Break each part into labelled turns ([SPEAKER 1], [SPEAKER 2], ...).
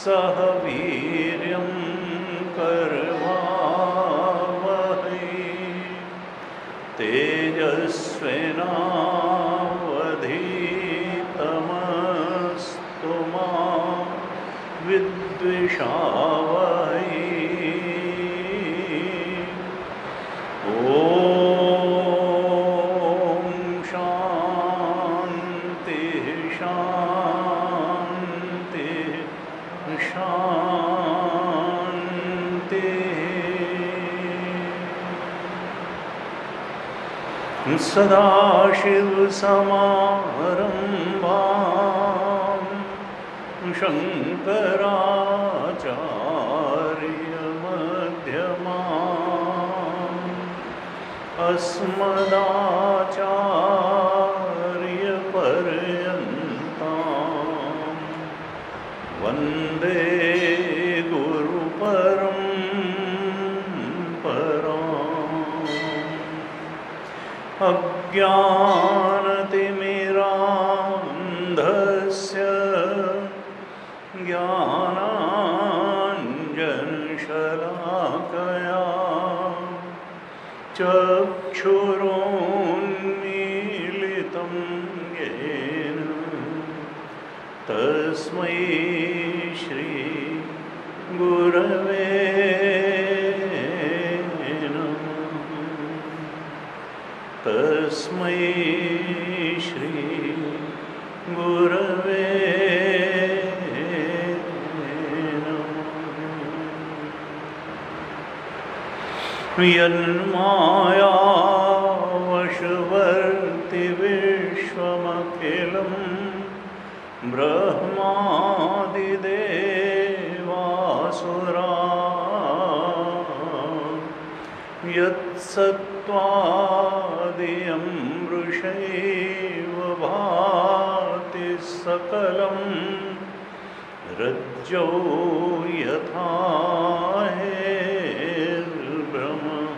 [SPEAKER 1] सह वीर्यं करवावहै तेजस्विनावधीतमस्तु मा विद्विषावहै। ओम शांति शांति शांति। सदाशिवसमारम्भां शङ्कराचार्यमध्यमाम् अस्मदाचार्यपर्यन्तां वन्दे गुरुपरम्पराम्। अज्ञानतिमिरान्धस्य ज्ञानाञ्जनशलाकया चक्षुरुन्मीलितं येन तस्मै श्री गुरवे तस्मै श्री गुरवे नमः। यन्मायावशवर्ति विश्वमखिलं ब्रह्मादिदेवासुरा यत्सत्त्वादियं मृषैव भाति सकलं रज्जौ यथा हेर्भ्रमः।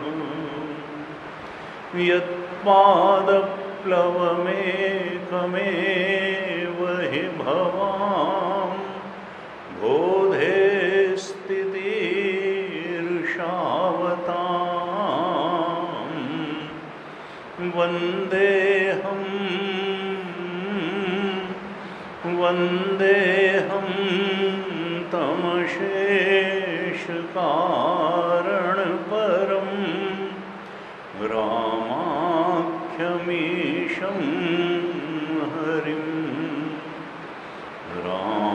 [SPEAKER 1] यत्पादप्लवमेकमेव हि भवां बोधे स्थितिर्षावतां वन्देऽहं तमशेषकारणपरं रामाख्यमीशं हरिं रामाख्यमीशं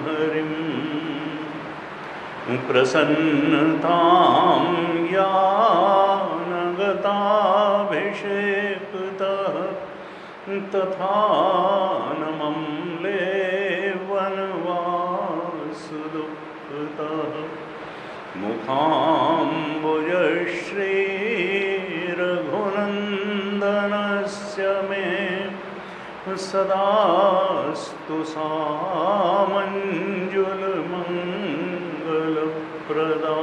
[SPEAKER 1] हरिं। प्रसन्नतां यानगताभिषेकतः तथा नमम्ले वनवासदुःखतः मुखाम्बुजश्रीरघुनन्दनस्य मे सदास्तु सामञ्जुलमङ्गलप्रदा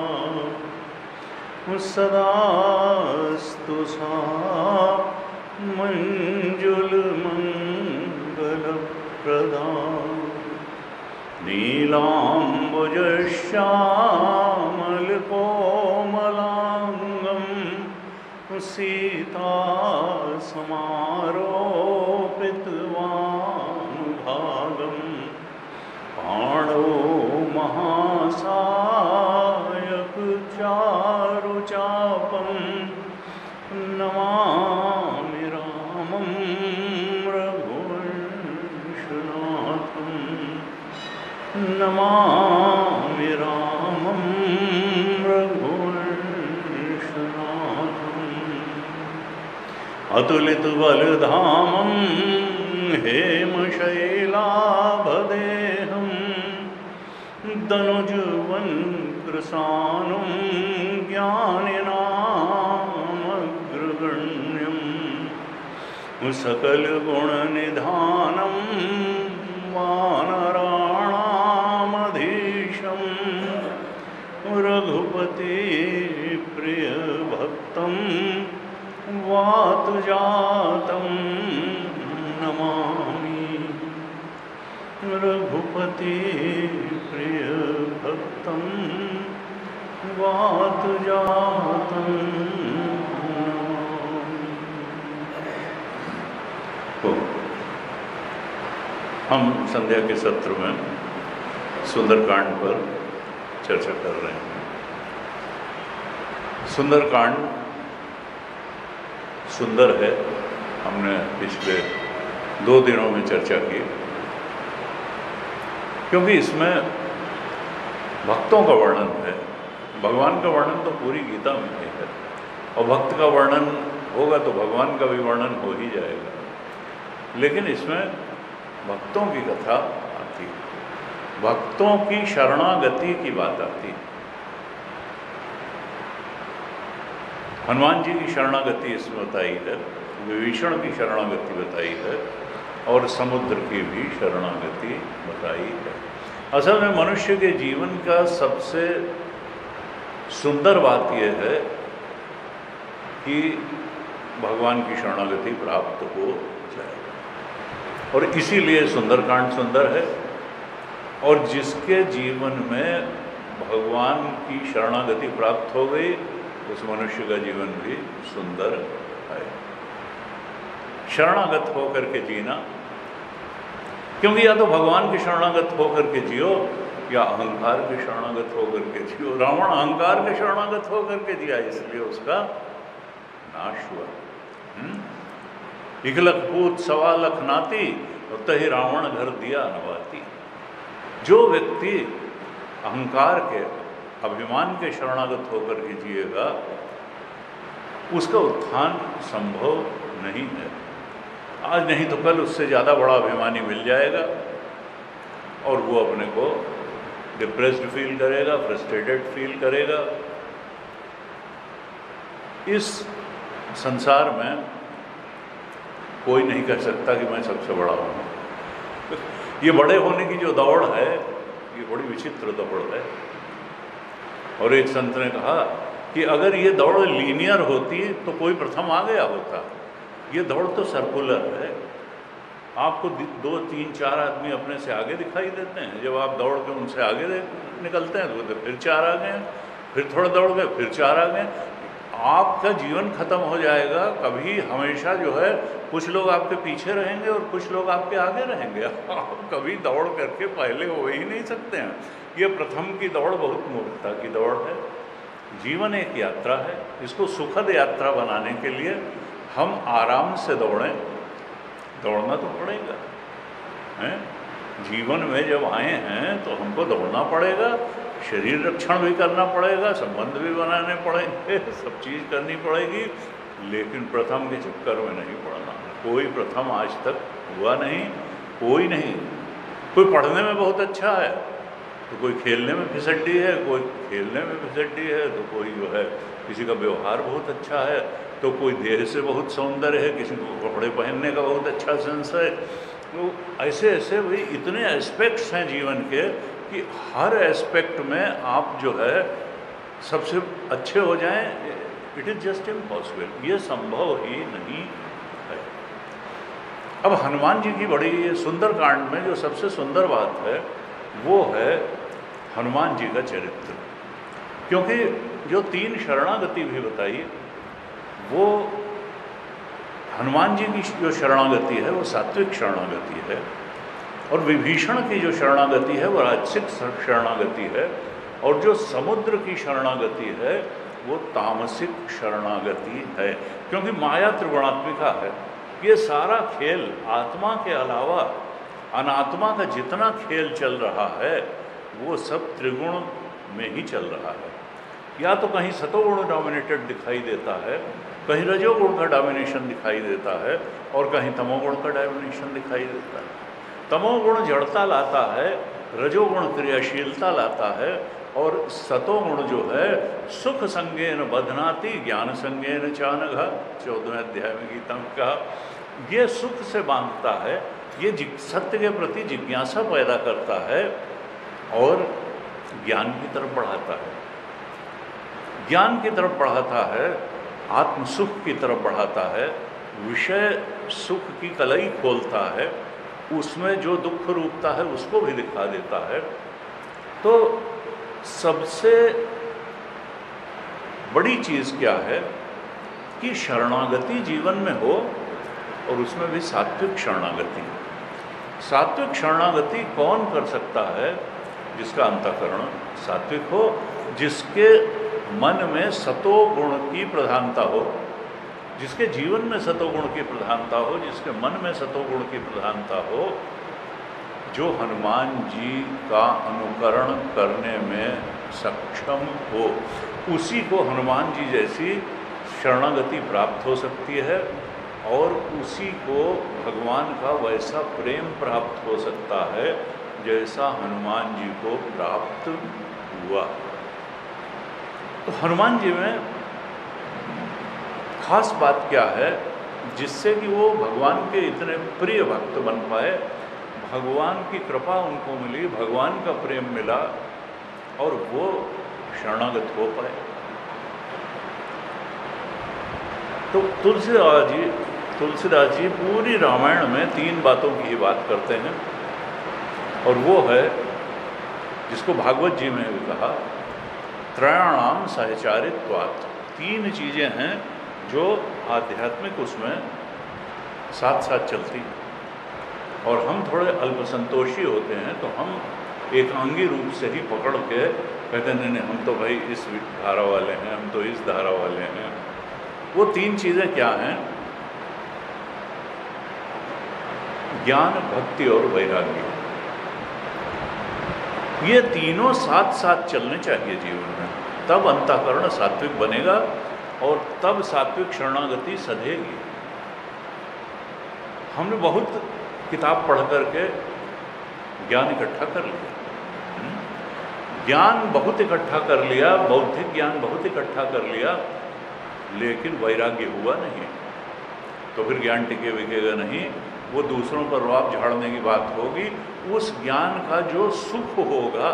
[SPEAKER 1] सदास्तु सामञ्जुलमङ्गलप्रदा। नीलाम्बुजश्यामलकोमलाङ्गं सीतासमारोपितवानुभागं पाणौ महासायकचारुचापं नमामि रामं रघुवंशनाथं नमामि रामं रघुवंशनाथम्। अतुलितबलधामं हेमशैलाभदेहं दनुजुवन्कृशानुं ज्ञानिनामग्रगण्यं सकलगुणनिधानं वानराणामधीशं रघुपतिप्रियभक्तं वातुजातं नमामि। रघुपति प्रिय भक्तम वातजातम। तो हम संध्या के सत्र में सुंदरकांड पर चर्चा कर रहे हैं। सुंदरकांड सुंदर है, हमने पिछले 2 दिनों में चर्चा की, क्योंकि इसमें भक्तों का वर्णन है। भगवान का वर्णन तो पूरी गीता में ही है, और भक्त का वर्णन होगा तो भगवान का भी वर्णन हो ही जाएगा, लेकिन इसमें भक्तों की कथा आती है, भक्तों की शरणागति की बात आती है। हनुमान जी की शरणागति इसमें बताई है, विभीषण की शरणागति बताई है, और समुद्र की भी शरणागति बताई है। असल में मनुष्य के जीवन का सबसे सुंदर बात यह है कि भगवान की शरणागति प्राप्त हो जाए, और इसीलिए सुंदरकांड सुंदर है। और जिसके जीवन में भगवान की शरणागति प्राप्त हो गई, उस मनुष्य का जीवन भी सुंदर है। शरणागत होकर के जीना, क्योंकि या तो भगवान के शरणागत होकर के जियो या अहंकार के शरणागत होकर के जियो। रावण अहंकार के शरणागत होकर के जिया, इसलिए उसका नाश हुआ। 1 लख पूत 1.25 लाख नाती, तही रावण घर दिया नवाती। जो व्यक्ति अहंकार के, अभिमान के शरणागत होकर के जिएगा, उसका उत्थान संभव नहीं है। आज नहीं तो कल उससे ज़्यादा बड़ा अभिमानी मिल जाएगा, और वो अपने को डिप्रेस्ड फील करेगा, फ्रस्ट्रेटेड फील करेगा। इस संसार में कोई नहीं कह सकता कि मैं सबसे बड़ा हूँ। ये बड़े होने की जो दौड़ है, ये बड़ी विचित्र दौड़ है। और एक संत ने कहा कि अगर ये दौड़ लीनियर होती तो कोई प्रथम आ गया होता। ये दौड़ तो सर्कुलर है। आपको 2, 3, 4 आदमी अपने से आगे दिखाई देते हैं। जब आप दौड़ के उनसे आगे निकलते हैं तो फिर 4 आ गए, फिर थोड़ा दौड़ गए, फिर 4 आ गए। आपका जीवन खत्म हो जाएगा। कभी हमेशा जो है कुछ लोग आपके पीछे रहेंगे और कुछ लोग आपके आगे रहेंगे। आप कभी दौड़ करके पहले हो ही नहीं सकते हैं। ये प्रथम की दौड़ बहुत मूर्खता की दौड़ है। जीवन एक यात्रा है, इसको सुखद यात्रा बनाने के लिए हम आराम से दौड़ें। दौड़ना तो पड़ेगा, हैं? जीवन में जब आए हैं तो हमको दौड़ना पड़ेगा, शरीर रक्षण भी करना पड़ेगा, संबंध भी बनाने पड़ेंगे, सब चीज़ करनी पड़ेगी, लेकिन प्रथम के चक्कर में नहीं पड़ना। कोई प्रथम आज तक हुआ नहीं, कोई नहीं। कोई पढ़ने में बहुत अच्छा है तो कोई खेलने में फिसड्डी है, कोई खेलने में फिसड्डी है, तो कोई जो है किसी का व्यवहार बहुत अच्छा है, तो कोई देह से बहुत सौंदर्य है, किसी को कपड़े पहनने का बहुत अच्छा सेंस है। तो ऐसे ऐसे भाई इतने एस्पेक्ट्स हैं जीवन के कि हर एस्पेक्ट में आप जो है सबसे अच्छे हो जाएं, इट इज़ जस्ट इम्पॉसिबल। ये संभव ही नहीं है। अब हनुमान जी की बड़ी सुंदर कांड में जो सबसे सुंदर बात है वो है हनुमान जी का चरित्र। क्योंकि जो 3 शरणागति भी बताई, वो हनुमान जी की जो शरणागति है वो सात्विक शरणागति है, और विभीषण की जो शरणागति है वो राजसिक शरणागति है, और जो समुद्र की शरणागति है वो तामसिक शरणागति है। क्योंकि माया त्रिगुणात्मिका है। ये सारा खेल आत्मा के अलावा अनात्मा का जितना खेल चल रहा है वो सब त्रिगुण में ही चल रहा है। या तो कहीं सतोगुण डोमिनेटेड दिखाई देता है, कहीं रजोगुण का डोमिनेशन दिखाई देता है, और कहीं तमोगुण का डोमिनेशन दिखाई देता है। तमोगुण जड़ता लाता है, रजोगुण क्रियाशीलता लाता है, और सतोगुण जो है सुख संगेन बधनाति ज्ञान संगेन चानघ, 14वें अध्याय में गीता में कहा। ये सुख से बांधता है, ये सत्य के प्रति जिज्ञासा पैदा करता है, और ज्ञान की तरफ बढ़ाता है। ज्ञान की तरफ बढ़ाता है, आत्म सुख की तरफ बढ़ाता है, विषय सुख की कलई खोलता है, उसमें जो दुख रूपता है उसको भी दिखा देता है। तो सबसे बड़ी चीज़ क्या है कि शरणागति जीवन में हो, और उसमें भी सात्विक शरणागति। सात्विक शरणागति कौन कर सकता है? जिसका अंतःकरण सात्विक हो, जिसके मन में सतो गुण की प्रधानता हो, जिसके जीवन में सतोगुण की प्रधानता हो, जिसके मन में सतोगुण की प्रधानता हो, जो हनुमान जी का अनुकरण करने में सक्षम हो, उसी को हनुमान जी जैसी शरणागति प्राप्त हो सकती है, और उसी को भगवान का वैसा प्रेम प्राप्त हो सकता है जैसा हनुमान जी को प्राप्त हुआ। तो हनुमान जी में खास बात क्या है जिससे कि वो भगवान के इतने प्रिय भक्त बन पाए? भगवान की कृपा उनको मिली, भगवान का प्रेम मिला, और वो शरणागत हो पाए। तो तुलसीदास जी पूरी रामायण में 3 बातों की ही बात करते हैं, और वो है जिसको भागवत जी में भी कहा, त्रयाणाम सहचारित्वात्। 3 चीज़ें हैं जो आध्यात्मिक उसमें साथ साथ चलती हैं। और हम थोड़े अल्पसंतोषी होते हैं, तो हम एकांगी रूप से ही पकड़ के कहते हैं नहीं हम तो भाई इस धारा वाले हैं, हम तो इस धारा वाले हैं। वो 3 चीज़ें क्या हैं? ज्ञान, भक्ति और वैराग्य। ये तीनों साथ साथ चलने चाहिए जीवन में, तब अंतःकरण सात्विक बनेगा और तब सात्विक शरणागति सधेगी। हमने बहुत किताब पढ़ करके ज्ञान इकट्ठा कर लिया, ज्ञान बहुत इकट्ठा कर लिया, बौद्धिक ज्ञान बहुत इकट्ठा कर लिया, लेकिन वैराग्य हुआ नहीं, तो फिर ज्ञान टिके बिकेगा नहीं। वो दूसरों पर रौब झाड़ने की बात होगी। उस ज्ञान का जो सुख होगा,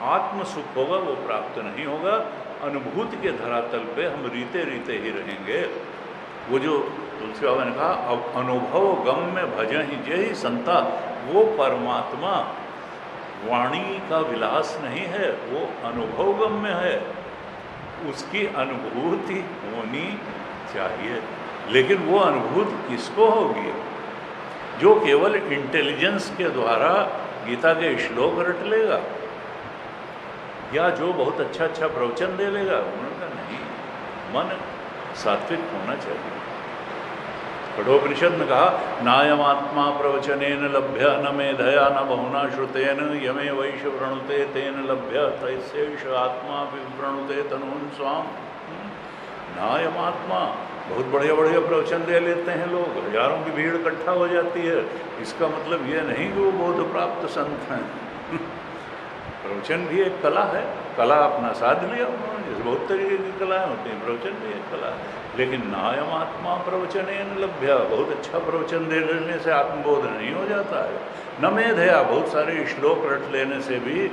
[SPEAKER 1] आत्म सुख होगा, वो प्राप्त नहीं होगा। अनुभूति के धरातल पे हम रीते रीते ही रहेंगे। वो जो तुलसी बाबा ने कहा, अब अनुभव गम में भजहि जेहि संता, वो परमात्मा वाणी का विलास नहीं है, वो अनुभव गम में है, उसकी अनुभूति होनी चाहिए। लेकिन वो अनुभूति किसको होगी? जो केवल इंटेलिजेंस के द्वारा गीता के श्लोक रट लेगा, या जो बहुत अच्छा अच्छा प्रवचन दे लेगा। उन्होंने कहा नहीं, मन सात्विक होना चाहिए। कठोपनिषद में कहा, नायमात्मा प्रवचनेन लभ्य न मेधया न बहुना श्रुतेन यमे वैश वृणुते तेन लभ्य तैसेष आत्मा विवृणुते तनून् स्वाम। नायमात्मा, बहुत बढ़िया बढ़िया प्रवचन दे लेते हैं लोग, हजारों की भीड़ इकट्ठा हो जाती है। इसका मतलब ये नहीं कि वो बोध प्राप्त संत हैं। प्रवचन भी एक कला है, कला अपना साध लिया उन्होंने। जैसे बहुत तरीके की कलाएँ होती हैं, प्रवचन भी एक कला है। लेकिन नायम आत्मा प्रवचनेन लभ्य, बहुत अच्छा प्रवचन दे लेने से आत्मबोध नहीं हो जाता है। न मेधया, बहुत सारे श्लोक रट लेने से भी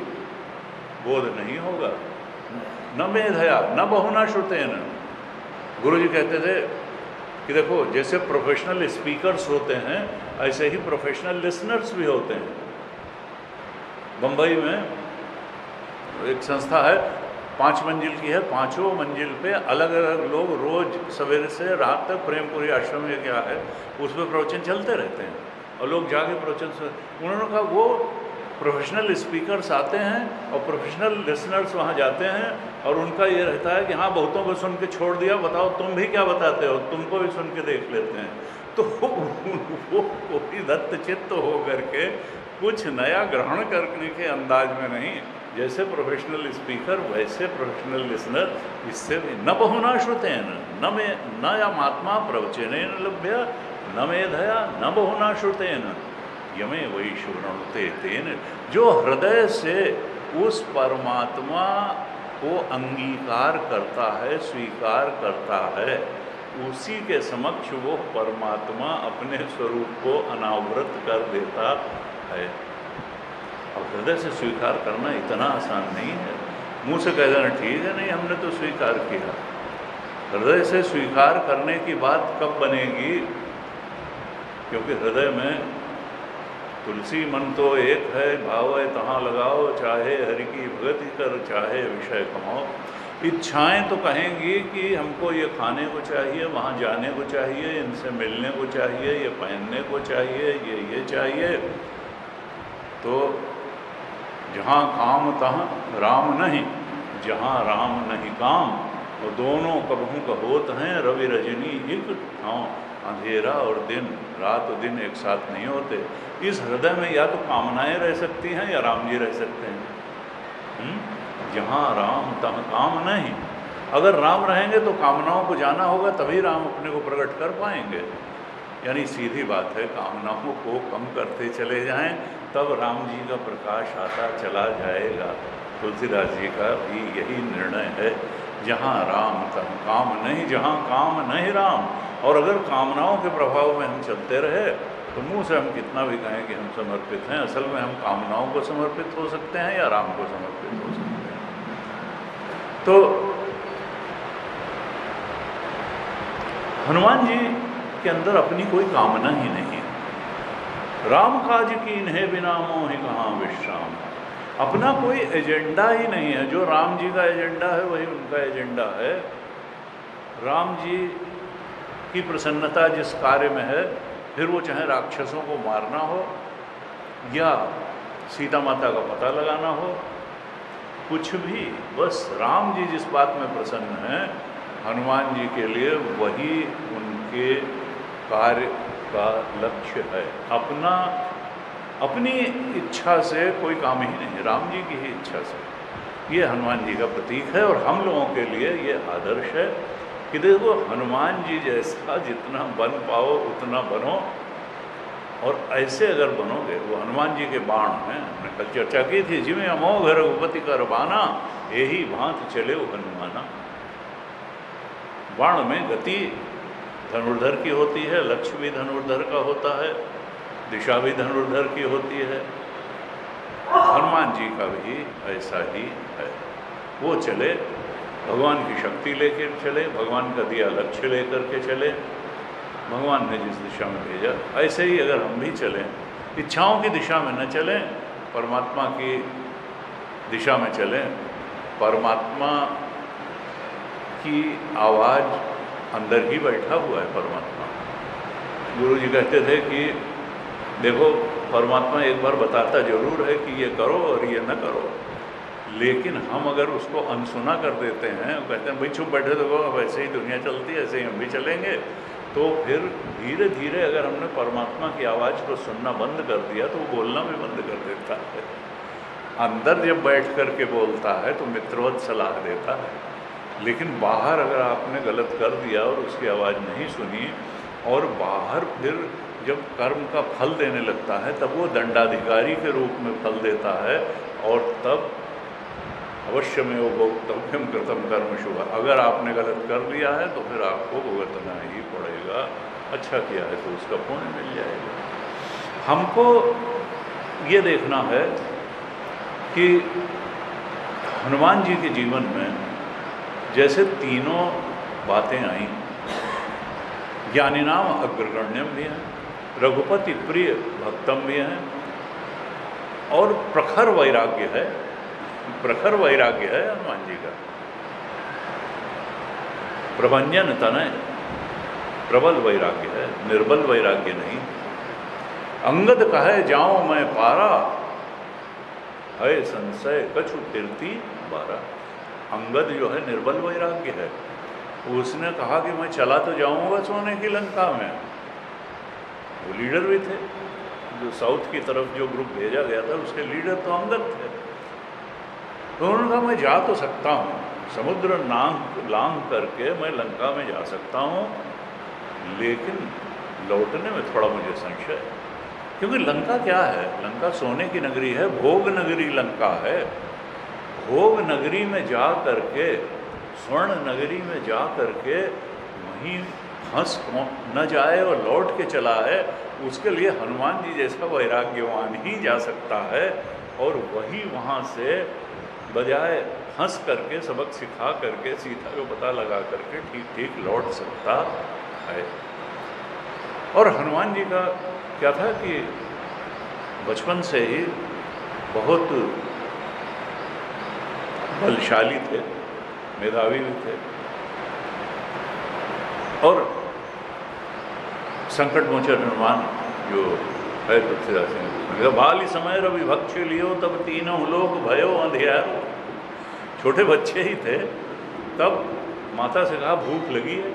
[SPEAKER 1] बोध नहीं होगा। न मेधया न बहुना श्रुतेन। गुरु जी कहते थे कि देखो, जैसे प्रोफेशनल स्पीकर्स होते हैं, ऐसे ही प्रोफेशनल लिसनर्स भी होते हैं। बम्बई में एक संस्था है, 5 मंजिल की है, 5 मंजिल पे अलग अलग लोग रोज सवेरे से रात तक, प्रेमपुरी आश्रम या क्या है, उसमें प्रवचन चलते रहते हैं और लोग जाके प्रवचन से। उन्होंने कहा वो प्रोफेशनल स्पीकर्स आते हैं और प्रोफेशनल लिसनर्स वहाँ जाते हैं, और उनका ये रहता है कि हाँ बहुतों को सुन के छोड़ दिया, बताओ तुम भी क्या बताते हो, तुमको भी सुन के देख लेते हैं। तो वो कोई दत्त चित्त हो करके कुछ नया ग्रहण करने के अंदाज में नहीं, जैसे प्रोफेशनल स्पीकर वैसे प्रोफेशनल लिसनर। इससे भी न बहुना श्रुतेन न यमात्मा प्रवचनेन लभ्य न मेधया न बहुना श्रुतेन यमे वैश वृणुते तेन। जो हृदय से उस परमात्मा को अंगीकार करता है, स्वीकार करता है, उसी के समक्ष वो परमात्मा अपने स्वरूप को अनावृत कर देता है। और हृदय से स्वीकार करना इतना आसान नहीं है। मुंह से कह देना ठीक है, नहीं हमने तो स्वीकार किया। हृदय से स्वीकार करने की बात कब बनेगी? क्योंकि हृदय में तुलसी मन तो एक है, भावे तहाँ लगाओ, चाहे हरि की भगति कर, चाहे विषय कमाओ। इच्छाएं तो कहेंगी कि हमको ये खाने को चाहिए, वहाँ जाने को चाहिए, इनसे मिलने को चाहिए, ये पहनने को चाहिए, ये चाहिए। तो जहाँ काम तहाँ राम नहीं, जहाँ राम नहीं काम, और दोनों कबहू कहोत हैं, रवि रजनी एक ठाँव। अंधेरा और दिन, रात और दिन एक साथ नहीं होते। इस हृदय में या तो कामनाएं रह सकती हैं या राम जी रह सकते हैं। जहाँ राम तहाँ काम नहीं। अगर राम रहेंगे तो कामनाओं को जाना होगा, तभी राम अपने को प्रकट कर पाएंगे। यानी सीधी बात है, कामनाओं को कम करते चले जाएं, तब राम जी का प्रकाश आता चला जाएगा। तुलसीदास जी का भी यही निर्णय है, जहाँ राम तहाँ काम नहीं, जहाँ काम नहीं राम। और अगर कामनाओं के प्रभाव में हम चलते रहे तो मुंह से हम कितना भी कहें कि हम समर्पित हैं, असल में हम कामनाओं को समर्पित हो सकते हैं या राम को समर्पित हो सकते हैं। तो हनुमान जी के अंदर अपनी कोई कामना ही नहीं है। राम काज कीन्हे बिना मोहि कहाँ विश्राम। अपना कोई एजेंडा ही नहीं है। जो राम जी का एजेंडा है वही उनका एजेंडा है। राम जी की प्रसन्नता जिस कार्य में है, फिर वो चाहे राक्षसों को मारना हो या सीता माता का पता लगाना हो, कुछ भी, बस राम जी जिस बात में प्रसन्न हैं, हनुमान जी के लिए वही उनके कार्य का लक्ष्य है। अपनी इच्छा से कोई काम ही नहीं, राम जी की ही इच्छा से। ये हनुमान जी का प्रतीक है और हम लोगों के लिए ये आदर्श है कि देखो, हनुमान जी जैसा जितना बन पाओ उतना बनो। और ऐसे अगर बनोगे, वो हनुमान जी के बाण हैं, हमने कल चर्चा की थी, जिमें अमोघ रघुपति कर बाना, यही भांत चले वो हनुमाना। बाण में गति धनुर्धर की होती है, लक्ष्य भी धनुर्धर का होता है, दिशा भी धनुर्धर की होती है। हनुमान जी का भी ऐसा ही है। वो चले, भगवान की शक्ति लेकर चले, भगवान का दिया लक्ष्य लेकर के चले, भगवान ने जिस दिशा में भेजा ऐसे ही अगर हम भी चलें, इच्छाओं की दिशा में न चलें, परमात्मा की दिशा में चलें। परमात्मा की आवाज़ अंदर ही बैठा हुआ है। परमात्मा, गुरु जी कहते थे कि देखो, परमात्मा एक बार बताता जरूर है कि ये करो और ये न करो, लेकिन हम अगर उसको अनसुना कर देते हैं, कहते हैं भाई चुप बैठे तो अब ऐसे ही दुनिया चलती है, ऐसे ही हम भी चलेंगे, तो फिर धीरे धीरे अगर हमने परमात्मा की आवाज़ को सुनना बंद कर दिया तो वो बोलना भी बंद कर देता है। अंदर जब बैठ कर के बोलता है तो मित्रवत सलाह देता है, लेकिन बाहर अगर आपने गलत कर दिया और उसकी आवाज़ नहीं सुनी, और बाहर फिर जब कर्म का फल देने लगता है तब वो दंडाधिकारी के रूप में फल देता है, और तब अवश्य में वो भोक्तव्यम कृतम कर्म शुभ। अगर आपने गलत कर लिया है तो फिर आपको भुगतना ही पड़ेगा, अच्छा किया है तो उसका पुण्य मिल जाएगा। हमको ये देखना है कि हनुमान जी के जीवन में जैसे तीनों बातें आई, ज्ञानी नाम अग्रगण्यम भी हैं, रघुपति प्रिय भक्तम भी हैं, और प्रखर वैराग्य है। प्रखर वैराग्य है हनुमान जी का। प्रभंजन तनय, प्रबल वैराग्य है, निर्बल वैराग्य नहीं। अंगद कहे जाऊं मैं पारा, है संशय कछु तीर्ति बारा। अंगद जो है निर्बल वैराग्य है। उसने कहा कि मैं चला तो जाऊंगा सोने की लंका में। वो लीडर भी थे, जो साउथ की तरफ जो ग्रुप भेजा गया था उसके लीडर तो अंगद थे। तो उन्होंने कहा मैं जा तो सकता हूँ, समुद्र लांघ करके मैं लंका में जा सकता हूँ, लेकिन लौटने में थोड़ा मुझे संशय है। क्योंकि लंका क्या है? लंका सोने की नगरी है, भोग नगरी लंका है। भोग नगरी में जा करके, स्वर्ण नगरी में जा करके वहीं हंस न जाए और लौट के चला है, उसके लिए हनुमान जी जैसा वैराग्यवान ही जा सकता है। और वही वहाँ से बजाय हंस करके, सबक सिखा करके, सीता को पता लगा करके ठीक ठीक लौट सकता है। और हनुमान जी का क्या था कि बचपन से ही बहुत बलशाली थे, मेधावी भी थे और संकट मोचन हनुमान जो है पृथ्वीराज सिंह बाली समय रवि भक्ष लियो तब तीनों लोग भयो अंधियारो। छोटे बच्चे ही थे तब माता से कहा भूख लगी है,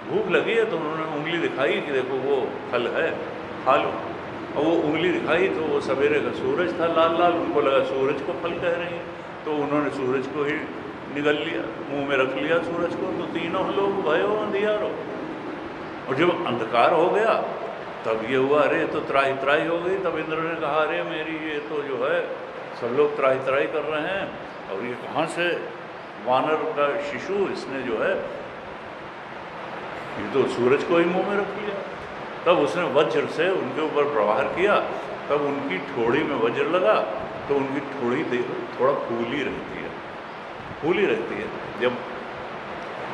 [SPEAKER 1] भूख लगी है, तो उन्होंने उंगली दिखाई कि देखो वो फल है, खा लो। और वो उंगली दिखाई तो वो सवेरे का सूरज था लाल लाल, उनको लगा सूरज को फल कह रही है, तो उन्होंने सूरज को ही निगल लिया, मुंह में रख लिया सूरज को, तो तीनों लोग भयो अंधियारो। और जब अंधकार हो गया तब ये हुआ अरे तो त्राही त्राही हो गई। तब इंद्र ने कहा अरे मेरी ये तो जो है सब लोग त्राही त्राही कर रहे हैं, और ये कहाँ से वानर का शिशु इसने जो है ये तो सूरज को ही मुंह में रख लिया। तब उसने वज्र से उनके ऊपर प्रहार किया, तब उनकी ठोड़ी में वज्र लगा तो उनकी ठोड़ी थोड़ा फूली रहती है, फूली रहती है। जब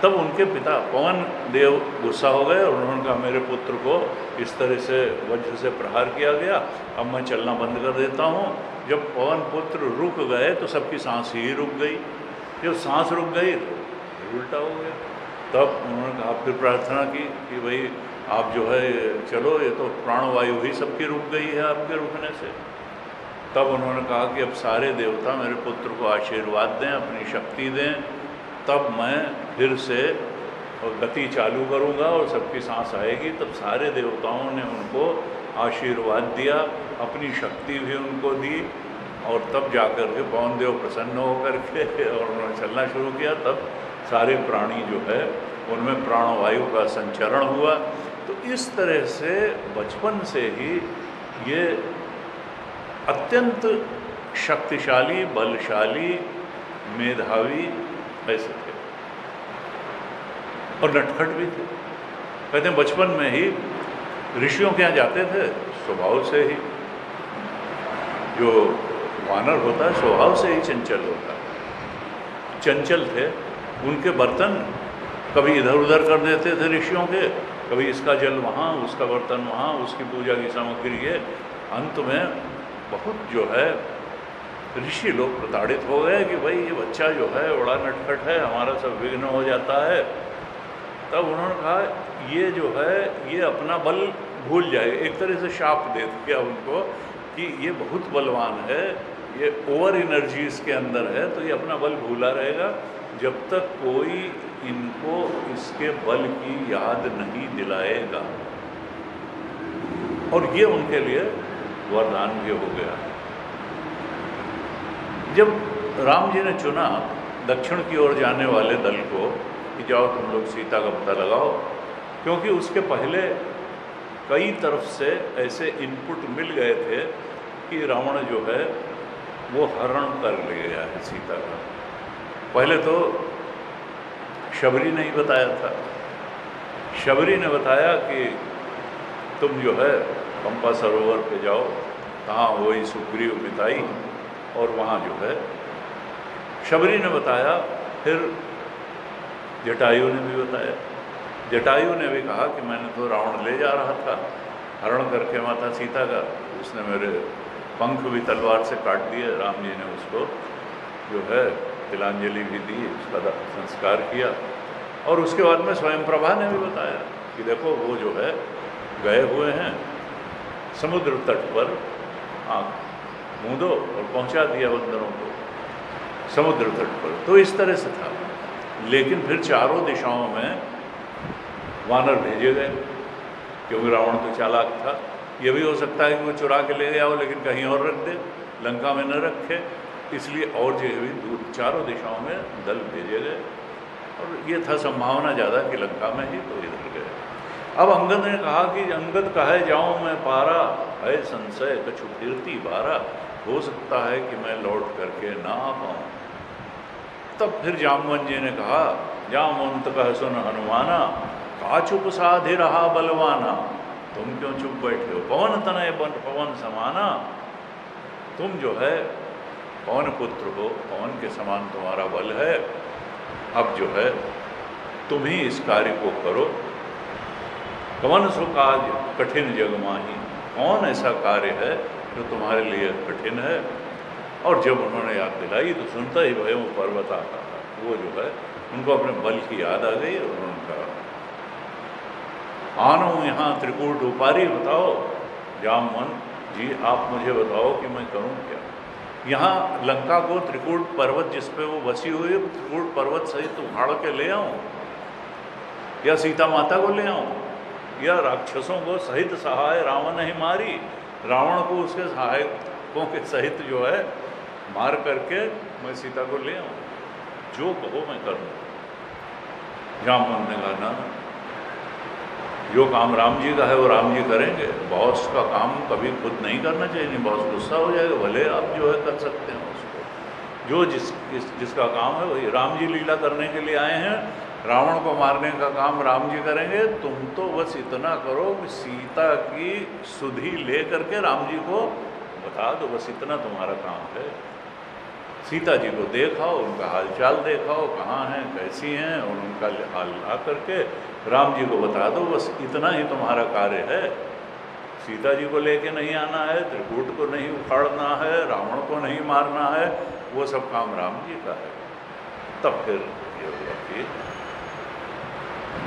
[SPEAKER 1] तब उनके पिता पवन देव गुस्सा हो गए और उन्होंने कहा मेरे पुत्र को इस तरह से वज्र से प्रहार किया गया, अब मैं चलना बंद कर देता हूँ। जब पवन पुत्र रुक गए तो सबकी सांस ही रुक गई, जब सांस रुक गई तो उल्टा हो गया। तब उन्होंने कहा फिर प्रार्थना की कि भाई आप जो है चलो, ये तो प्राणवायु ही सबकी रुक गई है आपके रुकने से। तब उन्होंने कहा कि अब सारे देवता मेरे पुत्र को आशीर्वाद दें, अपनी शक्ति दें, तब मैं फिर से गति चालू करूँगा और सबकी सांस आएगी। तब सारे देवताओं ने उनको आशीर्वाद दिया, अपनी शक्ति भी उनको दी, और तब जाकर के पवन देव प्रसन्न होकर के और उन्होंने चलना शुरू किया। तब सारे प्राणी जो है उनमें प्राणवायु का संचरण हुआ। तो इस तरह से बचपन से ही ये अत्यंत शक्तिशाली, बलशाली, मेधावी ऐसे थे और नटखट भी थे। कहते हैं बचपन में ही ऋषियों के यहाँ जाते थे, स्वभाव से ही जो वानर होता है स्वभाव से ही चंचल होता है, चंचल थे। उनके बर्तन कभी इधर उधर कर देते थे ऋषियों के, कभी इसका जल वहाँ, उसका बर्तन वहाँ, उसकी पूजा की सामग्री ये। अंत में बहुत जो है ऋषि लोग प्रताड़ित हो गए कि भाई ये बच्चा जो है बड़ा नटखट है, हमारा सब विघ्न हो जाता है। तब उन्होंने कहा ये जो है ये अपना बल भूल जाए, एक तरह से शाप दे दिया उनको कि ये बहुत बलवान है, ये ओवर एनर्जी इसके अंदर है, तो ये अपना बल भूला रहेगा जब तक कोई इनको इसके बल की याद नहीं दिलाएगा। और ये उनके लिए वरदान भी हो गया। जब राम जी ने चुना दक्षिण की ओर जाने वाले दल को कि जाओ तुम लोग सीता का पता लगाओ, क्योंकि उसके पहले कई तरफ से ऐसे इनपुट मिल गए थे कि रावण जो है वो हरण कर ले गया है सीता का। पहले तो शबरी ने ही बताया था, शबरी ने बताया कि तुम जो है पंपा सरोवर पे जाओ, कहाँ वही सुग्रीव बिताई, और वहाँ जो है शबरी ने बताया। फिर जटायु ने भी बताया, जटायु ने भी कहा कि मैंने तो रावण ले जा रहा था हरण करके माता सीता का, उसने मेरे पंख भी तलवार से काट दिए। राम जी ने उसको जो है तिलांजलि भी दी, उसका संस्कार किया। और उसके बाद में स्वयं प्रभा ने भी बताया कि देखो वो जो है गए हुए हैं समुद्र तट पर, आँख मूंदो, और पहुंचा दिया बंदरों को समुद्र तट पर। तो इस तरह से था। लेकिन फिर चारों दिशाओं में वानर भेजे गए, क्योंकि रावण तो चालाक था। ये भी हो सकता है कि वो चुरा के ले गया हो लेकिन कहीं और रख दे, लंका में न रखे, इसलिए और जो भी दूर चारों दिशाओं में दल भेजे गए। और ये था संभावना ज़्यादा कि लंका में ही, तो इधर गए। अब अंगद ने कहा कि अंगद कहे जाऊँ मैं पारा, है संशय कछु फिरती बारा, हो सकता है कि मैं लौट करके ना आ पाऊँ। तब फिर जामवन जी ने कहा जामवंत कह सुन हनुमाना, का चुप साधि रहा बलवाना, तुम क्यों चुप बैठे हो, पवन तनय पवन समाना। तुम जो है पवन पुत्र हो, पवन के समान तुम्हारा बल है, अब जो है तुम ही इस कार्य को करो। कवन सो काज कठिन जग माही, कौन ऐसा कार्य है जो तुम्हारे लिए कठिन है। और जब उन्होंने याद दिलाई तो सुनता ही भय वो पर्वत आता था, वो जो है उनको अपने बल की याद आ गई और उन्होंने कहा आनो यहाँ त्रिकूट उपारी, बताओ जामवंत जी आप मुझे बताओ कि मैं करूँ क्या। यहाँ लंका को त्रिकूट पर्वत जिस पे वो बसी हुई है, त्रिकूट पर्वत सहित उखाड़ के ले आऊँ, या सीता माता को ले आऊँ, या राक्षसों को सहित सहाय रावण ही मारी, रावण को उसके सहायकों के सहित जो है मार करके मैं सीता को ले आऊँ, जो कहो मैं करूँ। जामवंत ने कहा ना, जो काम राम जी का है वो राम जी करेंगे, बॉस का काम कभी खुद नहीं करना चाहिए, नहीं बॉस गुस्सा हो जाएगा, भले आप जो है कर सकते हैं उसको, जो जिसका काम है वही। राम जी लीला करने के लिए आए हैं, रावण को मारने का काम राम जी करेंगे, तुम तो बस इतना करो कि सीता की सुधि ले करके राम जी को बता दो, बस इतना तुम्हारा काम है। सीता जी को देखाओ, उनका हालचाल देखाओ, कहाँ हैं कैसी हैं, और उनका हाल ला करके राम जी को बता दो, बस इतना ही तुम्हारा कार्य है। सीता जी को लेके नहीं आना है, त्रिकूट को नहीं उखाड़ना है, रावण को नहीं मारना है, वो सब काम राम जी का है। तब फिर ये हुआ कि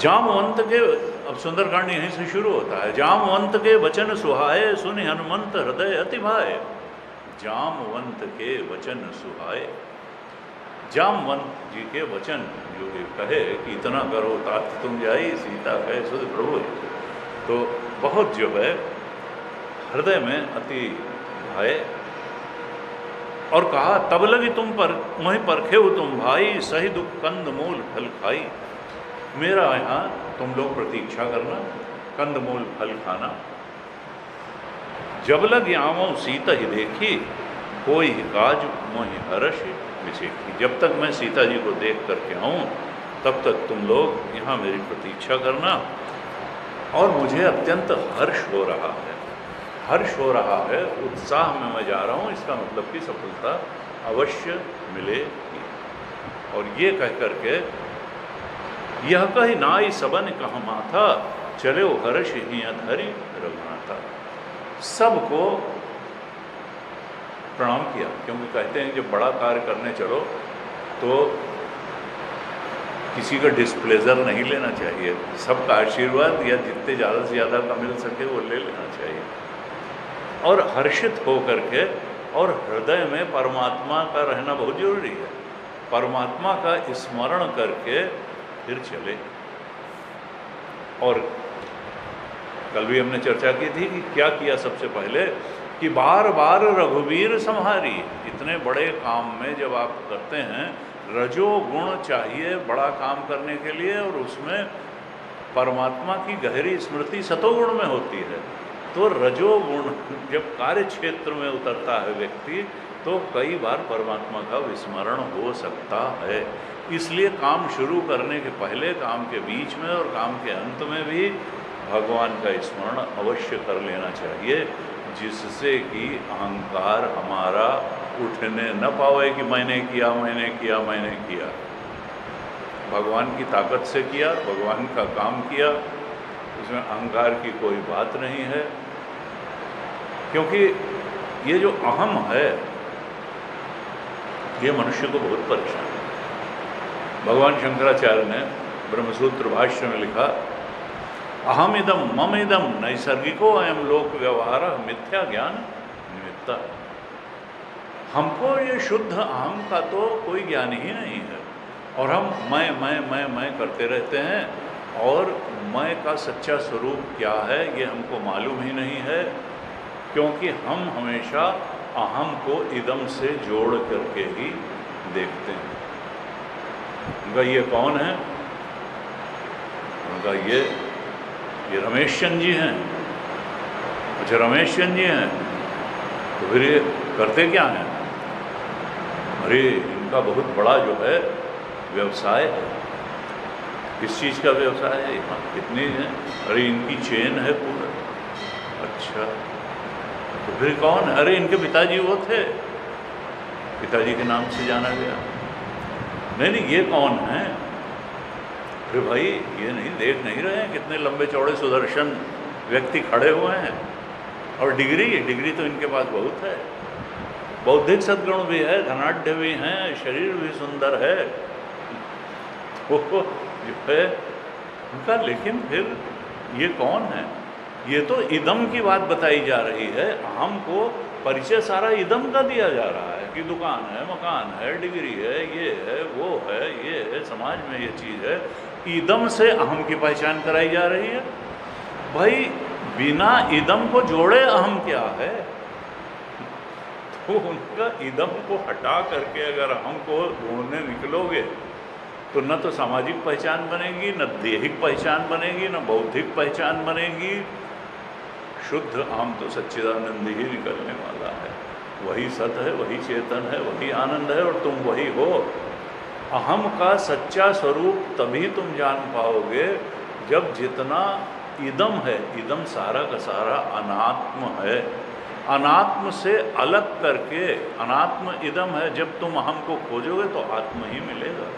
[SPEAKER 1] जामवंत के, अब सुंदरकांड यहीं से शुरू होता है। जामवंत के वचन सुहाए, सुनि हनुमंत हृदय अति भाए। जामवंत के वचन सुहाए, जामवंत जी के वचन जो ये कहे कि इतना करो तात तुम जाई, सीता कहे सुध प्रभु, तो बहुत जो है हृदय में अति भाए। और कहा तब लगी तुम पर मोहि परखे हो तुम भाई, सही दुख कंद मूल फल खाई। मेरा यहाँ तुम लोग प्रतीक्षा करना, कंद मूल फल खाना। जब लग आवो सीता ही देखी, कोई काज मोहि हर्ष विचेखी। जब तक मैं सीता जी को देख करके आऊँ तब तक तुम लोग यहाँ मेरी प्रतीक्षा करना। और मुझे अत्यंत हर्ष हो रहा है, हर्ष हो रहा है, उत्साह में मैं जा रहा हूँ, इसका मतलब कि सफलता अवश्य मिलेगी। और ये कह करके यह कही नाई सबन कह माथा, चले वो हर्ष ही अधरी रघुनाथा। सबको प्रणाम किया, क्योंकि कहते हैं जब बड़ा कार्य करने चलो तो किसी का डिस्प्लेजर नहीं लेना चाहिए, सबका आशीर्वाद या जितने ज़्यादा से ज़्यादा का मिल सके वो ले लेना चाहिए। और हर्षित हो करके और हृदय में परमात्मा का रहना बहुत जरूरी है, परमात्मा का स्मरण करके फिर चले। और कल भी हमने चर्चा की थी कि क्या किया सबसे पहले, कि बार बार रघुवीर संहारी। इतने बड़े काम में जब आप करते हैं, रजोगुण चाहिए बड़ा काम करने के लिए, और उसमें परमात्मा की गहरी स्मृति सतोगुण में होती है। तो रजोगुण जब कार्य क्षेत्र में उतरता है व्यक्ति, तो कई बार परमात्मा का विस्मरण हो सकता है। इसलिए काम शुरू करने के पहले, काम के बीच में और काम के अंत में भी भगवान का स्मरण अवश्य कर लेना चाहिए, जिससे कि अहंकार हमारा उठने न पावे कि मैंने किया मैंने किया मैंने किया। भगवान की ताकत से किया, भगवान का काम किया, उसमें अहंकार की कोई बात नहीं है। क्योंकि ये जो अहम है ये मनुष्य को बहुत परेशान है। भगवान शंकराचार्य ने ब्रह्मसूत्र भाष्य में लिखा, अहम इदम मम इदम नैसर्गिको अयम लोक व्यवहार मिथ्या ज्ञान निमित्ता। हमको ये शुद्ध अहम का तो कोई ज्ञान ही नहीं है, और हम मैं करते रहते हैं, और मैं का सच्चा स्वरूप क्या है ये हमको मालूम ही नहीं है, क्योंकि हम हमेशा अहम को इदम से जोड़ करके ही देखते हैं। उनका ये कौन है? उनका ये रमेश चंद जी हैं। अच्छा, रमेश चंद जी हैं तो फिर ये करते क्या हैं? अरे इनका बहुत बड़ा जो है व्यवसाय है। किस चीज़ का व्यवसाय है? यहाँ कितनी है? अरे इनकी चेन है पूरा। अच्छा, तो फिर कौन? अरे इनके पिताजी वो थे, पिताजी के नाम से जाना गया। नहीं, ये कौन है? अरे भाई ये नहीं, देख नहीं रहे हैं कितने लंबे चौड़े सुदर्शन व्यक्ति खड़े हुए हैं? और डिग्री तो इनके पास बहुत है, बौद्धिक सद्गुण भी है, धनाढ़ भी हैं, शरीर भी सुंदर है, वो जो है उनका। लेकिन फिर ये कौन है? ये तो इदम की बात बताई जा रही है। अहम को परिचय सारा इदम का दिया जा रहा है कि दुकान है, मकान है, डिग्री है, ये है, वो है, ये है, समाज में ये चीज़ है। इदम से अहम की पहचान कराई जा रही है। भाई बिना इदम को जोड़े अहम क्या है? तो उनका इदम को हटा करके अगर अहम को ढूंढने निकलोगे तो न तो सामाजिक पहचान बनेगी, न देहिक पहचान बनेगी, न बौद्धिक पहचान बनेगी। शुद्ध अहम तो सच्चिदानंद ही निकलने वाला है। वही सत है, वही चेतन है, वही आनंद है और तुम वही हो। अहम का सच्चा स्वरूप तभी तुम जान पाओगे जब जितना इदम है, इदम सारा का सारा अनात्म है, अनात्म से अलग करके अनात्म इदम है। जब तुम अहम को खोजोगे तो आत्म ही मिलेगा।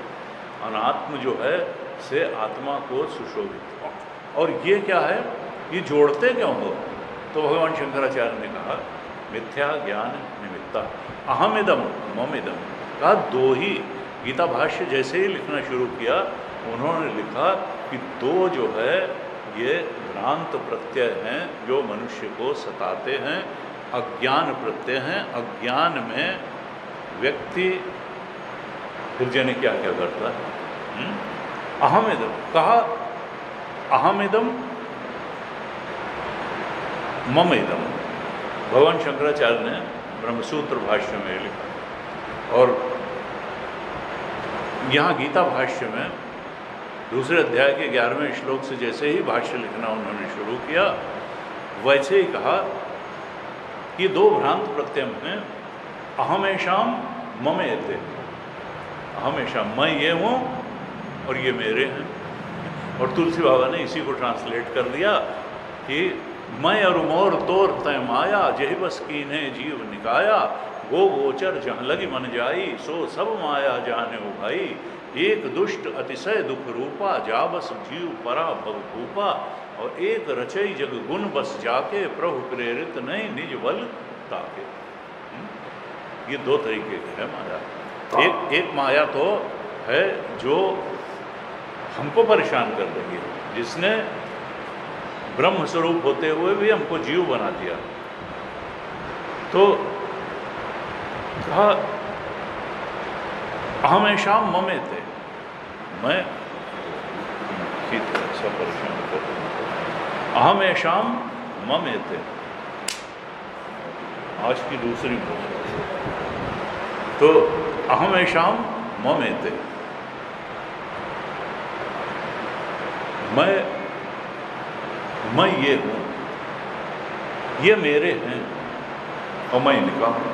[SPEAKER 1] अनात्म जो है से आत्मा को सुशोभित। और ये क्या है? ये जोड़ते क्यों हो? तो भगवान शंकराचार्य ने कहा मिथ्या ज्ञान निमित्ता अहम इदम मम इदम। कहा दो ही, गीता भाष्य जैसे ही लिखना शुरू किया उन्होंने लिखा कि दो जो है ये भ्रांत प्रत्यय हैं जो मनुष्य को सताते हैं, अज्ञान प्रत्यय हैं। अज्ञान में व्यक्ति फिर जाने क्या क्या करता है। अहम इदम कहा, अहम इदम मम इदम। भगवान शंकराचार्य ने ब्रह्मसूत्र भाष्य में लिखा। और यहाँ गीता भाष्य में दूसरे अध्याय के 11वें श्लोक से जैसे ही भाष्य लिखना उन्होंने शुरू किया, वैसे ही कहा कि दो भ्रांत प्रत्यय हैं, अहमेशाम ममेते। हमेशा मैं ये हूँ और ये मेरे हैं। और तुलसी बाबा ने इसी को ट्रांसलेट कर दिया कि मैं और मोर तोर तय माया, जही बस कीन्हे जीव निकाया, गो गोचर जहाँ लगी मन जाई, सो सब माया जाने हो भाई। एक दुष्ट अतिशय दुख रूपा, जा बस जीव परा भवभूपा, और एक रचई जग गुण बस जाके, प्रभु प्रेरित नहीं निज बल ताके। ये दो तरीके के है माया। एक माया तो है जो हमको परेशान कर रही है, जिसने ब्रह्म स्वरूप होते हुए भी हमको जीव बना दिया। तो कहा अहमेशाम ममेते, मैं ऐसा परेशान कर, अहमेशाम ममेते आज की दूसरी बात। तो अहमेशाम ममेते, मैं ये हूँ, ये मेरे हैं और मैं इनका हूँ।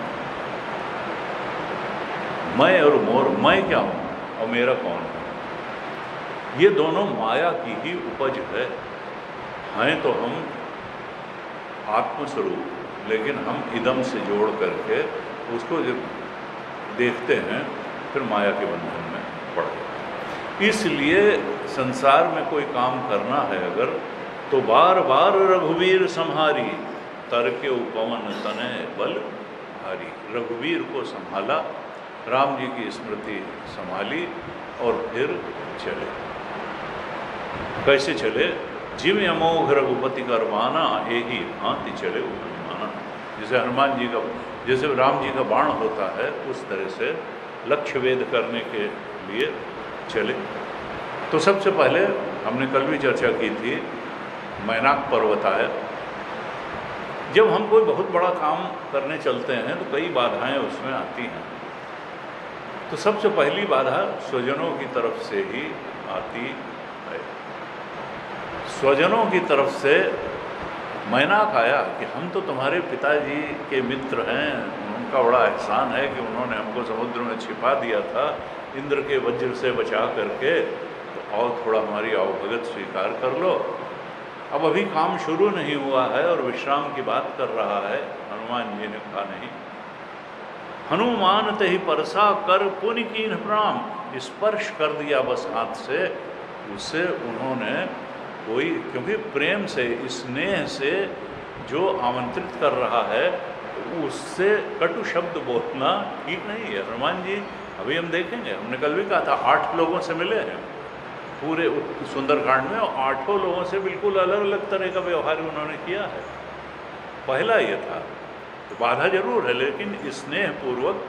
[SPEAKER 1] मैं और मोर, मैं क्या हूँ और मेरा कौन है? ये दोनों माया की ही उपज है। हैं तो हम आत्मस्वरूप, लेकिन हम इदम से जोड़ करके उसको जब देखते हैं फिर माया के बंधन में पड़ जाते। इसलिए संसार में कोई काम करना है अगर, तो बार बार रघुवीर संहारी, तर के उपवन तने बल भारी। रघुवीर को संभाला, राम जी की स्मृति संभाली और फिर चले। कैसे चले? जिम अमोघ रघुपति कर माना, यही भांति चले माना। जैसे हनुमान जी का, जैसे राम जी का बाण होता है, उस तरह से लक्ष्य वेद करने के लिए चले। तो सबसे पहले हमने कल भी चर्चा की थी, मैनाक पर्वत आया। जब हम कोई बहुत बड़ा काम करने चलते हैं तो कई बाधाएं उसमें आती हैं। तो सबसे पहली बाधा स्वजनों की तरफ से ही आती है। स्वजनों की तरफ से मैनाक आया कि हम तो तुम्हारे पिताजी के मित्र हैं, उनका बड़ा एहसान है कि उन्होंने हमको समुद्र में छिपा दिया था इंद्र के वज्र से बचा करके, तो और थोड़ा हमारी आवभगत स्वीकार कर लो। अब अभी काम शुरू नहीं हुआ है और विश्राम की बात कर रहा है। हनुमान जी ने कहा नहीं। हनुमान ते ही परसा कर पुनि कीन्ह प्रणाम, स्पर्श कर दिया बस हाथ से। उससे उन्होंने कोई, क्योंकि प्रेम से, स्नेह से जो आमंत्रित कर रहा है उससे कटु शब्द बोलना ठीक नहीं है। हनुमान जी अभी हम देखेंगे, हमने कल भी कहा था 8 लोगों से मिले हैं पूरे सुंदरकांड में, और 8 लोगों से बिल्कुल अलग अलग तरह का व्यवहार उन्होंने किया है। पहला ये था, तो बाधा जरूर है लेकिन स्नेहपूर्वक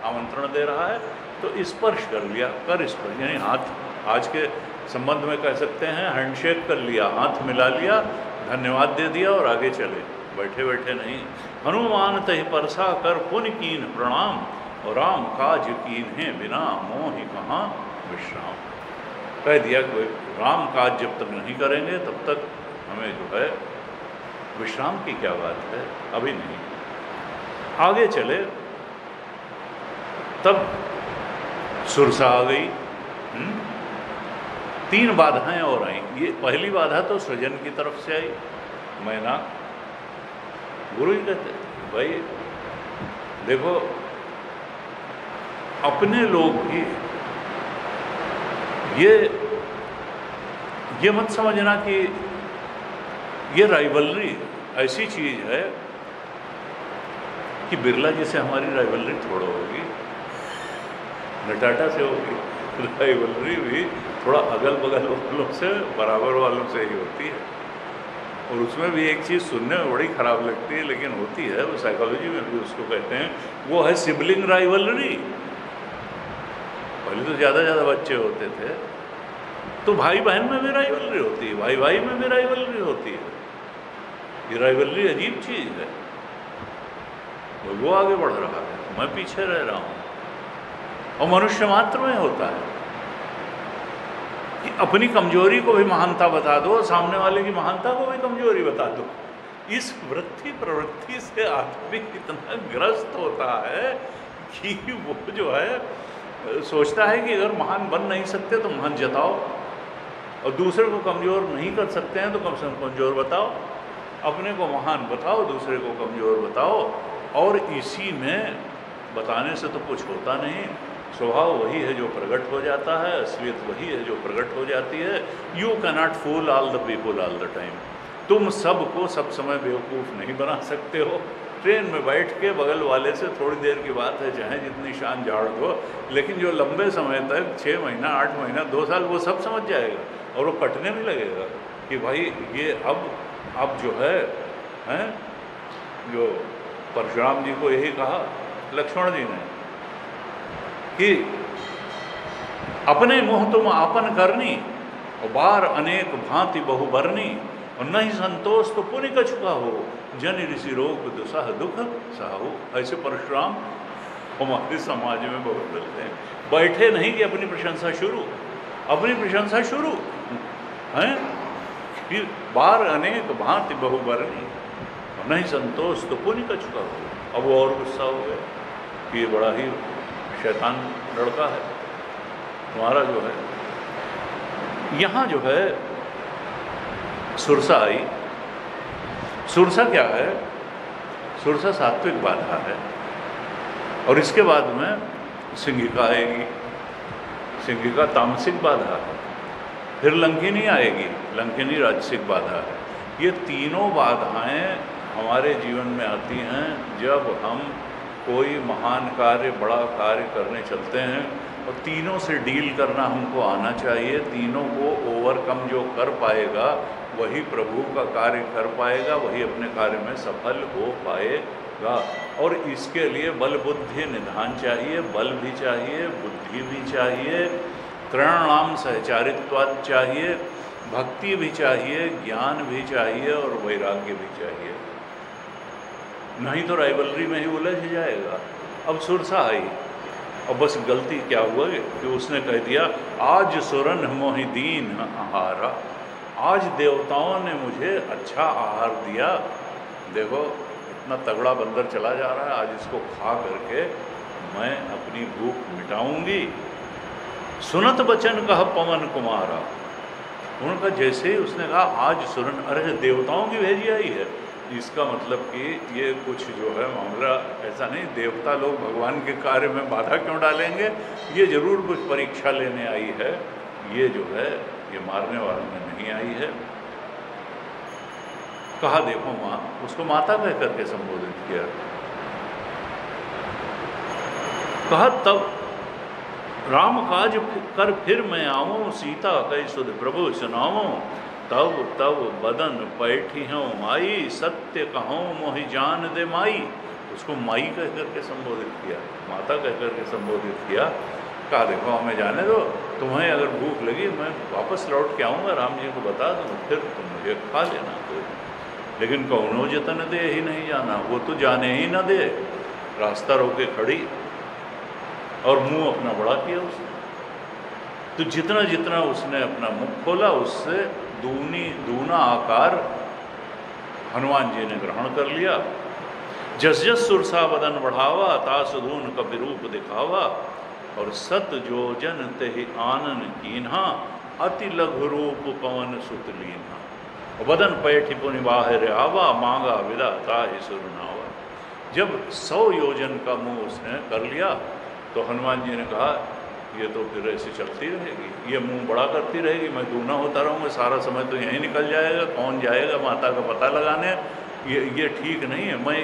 [SPEAKER 1] आमंत्रण दे रहा है, तो स्पर्श कर लिया, कर स्पर्श यानी हाथ, आज के संबंध में कह सकते हैं हैंडशेक कर लिया, हाथ मिला लिया, धन्यवाद दे दिया और आगे चले, बैठे बैठे नहीं। हनुमान तहि परसा कर पुनि कीन प्रणाम, और राम काज कीन्हे बिना मोहि कहाँ विश्राम। कह दिया कि राम काज जब तक नहीं करेंगे तब तक हमें जो है विश्राम की क्या बात है, अभी नहीं। आगे चले तब सुरसा आ गई। 3 बाधाएं और आई। ये पहली बाधा तो सृजन की तरफ से आई, मैना। गुरु जी कहते भाई देखो अपने लोग भी ये मत समझना कि ये राइवलरी ऐसी चीज है कि बिरला जी से हमारी राइवलरी थोड़ा होगी, न टाटा से होगी। राइवलरी भी थोड़ा अगल बगल वालों से, बराबर वालों से ही होती है। और उसमें भी एक चीज़ सुनने में बड़ी ख़राब लगती है लेकिन होती है, वो साइकोलॉजी में भी उसको कहते हैं, वो है सिबलिंग राइवलरी। पहले तो ज़्यादा बच्चे होते थे तो भाई बहन में भी राइवलरी होती है, भाई भाई में भी राइवलरी होती है। ये राइवलरी अजीब चीज़ है। वो आगे बढ़ रहा है, मैं पीछे रह रहा हूँ, और मनुष्य मात्र में होता है कि अपनी कमजोरी को भी महानता बता दो, सामने वाले की महानता को भी कमजोरी बता दो। इस वृत्ति प्रवृत्ति से आदमी इतना ग्रस्त होता है कि वो जो है सोचता है कि अगर महान बन नहीं सकते तो महान जताओ, और दूसरे को कमज़ोर नहीं कर सकते हैं तो कम से कम कमज़ोर बताओ, अपने को महान बताओ, दूसरे को कमज़ोर बताओ। और इसी में बताने से तो कुछ होता नहीं, स्वभाव वही है जो प्रकट हो जाता है, असलियत वही है जो प्रकट हो जाती है। You cannot fool all the people all the time. तुम सबको सब समय बेवकूफ़ नहीं बना सकते हो। ट्रेन में बैठ के बगल वाले से थोड़ी देर की बात है, चाहे जितनी शान झाड़ दो, लेकिन जो लंबे समय तक 6 महीना 8 महीना 2 साल वो सब समझ जाएगा और वो कटने भी लगेगा कि भाई ये अब जो है जो परशुराम जी को यही कहा लक्ष्मण जी ने कि अपने मुँह तुम आपन करनी और बार अनेक भांति बहुबरनी, और नहीं संतोष तो पुनि कछुका हो, जन ऋषि रोग दुसह दुख साहु। ऐसे परशुराम हमारे समाज में बहुत मिलते हैं। बैठे नहीं कि अपनी प्रशंसा शुरू, अपनी प्रशंसा शुरू हैं, फिर बार अनेक भांति बहुबरनी, नहीं संतोष तो पुनि कछुका हो। अब वो और गुस्सा हो गया कि ये बड़ा ही शैतान लड़का है तुम्हारा। जो है यहाँ जो है सुरसा आई। सुरसा क्या है? सुरसा सात्विक बाधा है, और इसके बाद में सिंहिका आएगी। सिंहिका तामसिक बाधा है, फिर लंकिनी आएगी, लंकिनी राजसिक बाधा है। ये तीनों बाधाएं हमारे जीवन में आती हैं जब हम कोई महान कार्य, बड़ा कार्य करने चलते हैं, और तीनों से डील करना हमको आना चाहिए। तीनों को ओवरकम जो कर पाएगा वही प्रभु का कार्य कर पाएगा, वही अपने कार्य में सफल हो पाएगा। और इसके लिए बल बुद्धि निधान चाहिए, बल भी चाहिए, बुद्धि भी चाहिए, त्रयाणाम सहचारित्वात् चाहिए, भक्ति भी चाहिए, ज्ञान भी चाहिए और वैराग्य भी चाहिए। नहीं तो राइवलरी में ही उलझ जाएगा। अब सुरसा आई, और बस गलती क्या हुआ कि उसने कह दिया आज सुरन मोहि दीन आहारा, आज देवताओं ने मुझे अच्छा आहार दिया। देखो इतना तगड़ा बंदर चला जा रहा है, आज इसको खा करके मैं अपनी भूख मिटाऊंगी। सुनत बचन कह पवन कुमारा, उनका जैसे ही उसने कहा आज सुरन, अरे देवताओं की भेजी आई है, इसका मतलब कि ये कुछ जो है मामला ऐसा नहीं, देवता लोग भगवान के कार्य में बाधा क्यों डालेंगे, ये जरूर कुछ परीक्षा लेने आई है। ये जो है ये मारने वाले में नहीं आई है। कहा देखो माँ, उसको माता कह करके संबोधित किया। कहा तब राम काज कर फिर मैं आऊँ, सीता कई सुध प्रभु सुनाऊँ। तब तब बदन पैठी हूँ माई, सत्य कहूँ मोहि जान दे माई। उसको माई कह करके संबोधित किया, माता कह करके संबोधित किया। कहा देखो हमें जाने दो, तुम्हें अगर भूख लगी मैं वापस लौट के आऊँगा, राम जी को बता दूँ, फिर तुम मुझे खा लेना। तो लेकिन कौनो जतन दे ही नहीं जाना, वो तो जाने ही ना दे। रास्ता रोके खड़ी और मुंह अपना बड़ा किया उसने। तो जितना जितना उसने अपना मुख खोला, उससे दूना आकार हनुमान जी ने ग्रहण कर लिया। जस जस सुरसा बदन बढ़ावा, तास धून कपि रूप दिखावा। और सत जो जन तेहि आनन कीन्हा, अति लघु रूप पवन सुत लीन्हा। बदन पैठि पुनि बाहिर आवा, मांगा विदा ताहि सुरनावा। जब 100 योजन का मुंह उसने कर लिया तो हनुमान जी ने कहा ये तो फिर ऐसी चलती रहेगी, ये मुंह बड़ा करती रहेगी, मैं दूना होता रहूँगा, सारा समय तो यहीं निकल जाएगा, कौन जाएगा माता का पता लगाने। ये ठीक नहीं है। मैं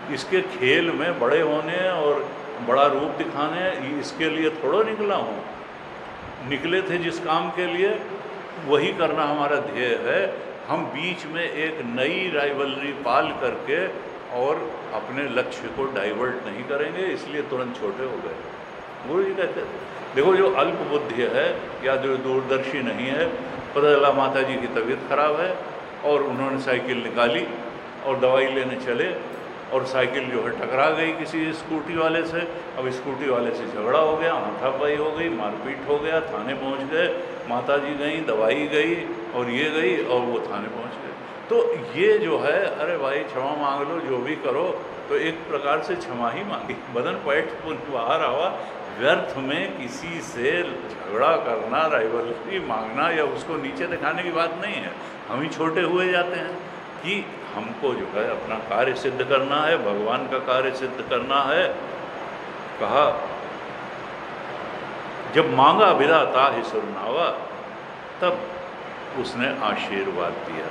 [SPEAKER 1] इसके खेल में बड़े होने और बड़ा रूप दिखाने इसके लिए थोड़ा निकला हूँ। निकले थे जिस काम के लिए वही करना हमारा ध्येय है। हम बीच में एक नई राइवलरी पाल करके और अपने लक्ष्य को डाइवर्ट नहीं करेंगे, इसलिए तुरंत छोटे हो गए। गुरु जी कहते देखो जो अल्प बुद्धि है या जो दूरदर्शी नहीं है, पता चला माता जी की तबीयत खराब है और उन्होंने साइकिल निकाली और दवाई लेने चले और साइकिल जो है टकरा गई किसी स्कूटी वाले से। अब स्कूटी वाले से झगड़ा हो गया, हाथापाई हो गई, मारपीट हो गया, थाने पहुंच गए। माता जी गई, दवाई गई और ये गई और वो थाने पहुंच गए। तो ये जो है, अरे भाई क्षमा मांग लो, जो भी करो, तो एक प्रकार से क्षमा ही मांगी। बदन पैठ बाहर आवा, व्यर्थ में किसी से झगड़ा करना, राइवलरी मांगना या उसको नीचे दिखाने की बात नहीं है। हम ही छोटे हुए जाते हैं कि हमको जो है अपना कार्य सिद्ध करना है, भगवान का कार्य सिद्ध करना है। कहा जब मांगा विदा ताहि सुरनावा, तब उसने आशीर्वाद दिया।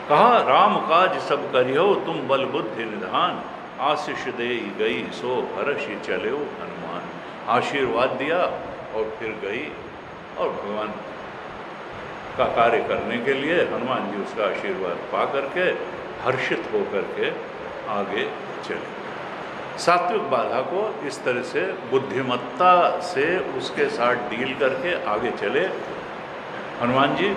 [SPEAKER 1] कहा राम काज सब करियो, तुम बल बुद्धि निधान। आशीष दे गई सो हर्षि चले हनुमान। आशीर्वाद दिया और फिर गई और भगवान का कार्य करने के लिए हनुमान जी उसका आशीर्वाद पा करके हर्षित होकर के आगे चले। सात्विक बाधा को इस तरह से बुद्धिमत्ता से उसके साथ डील करके आगे चले हनुमान जी।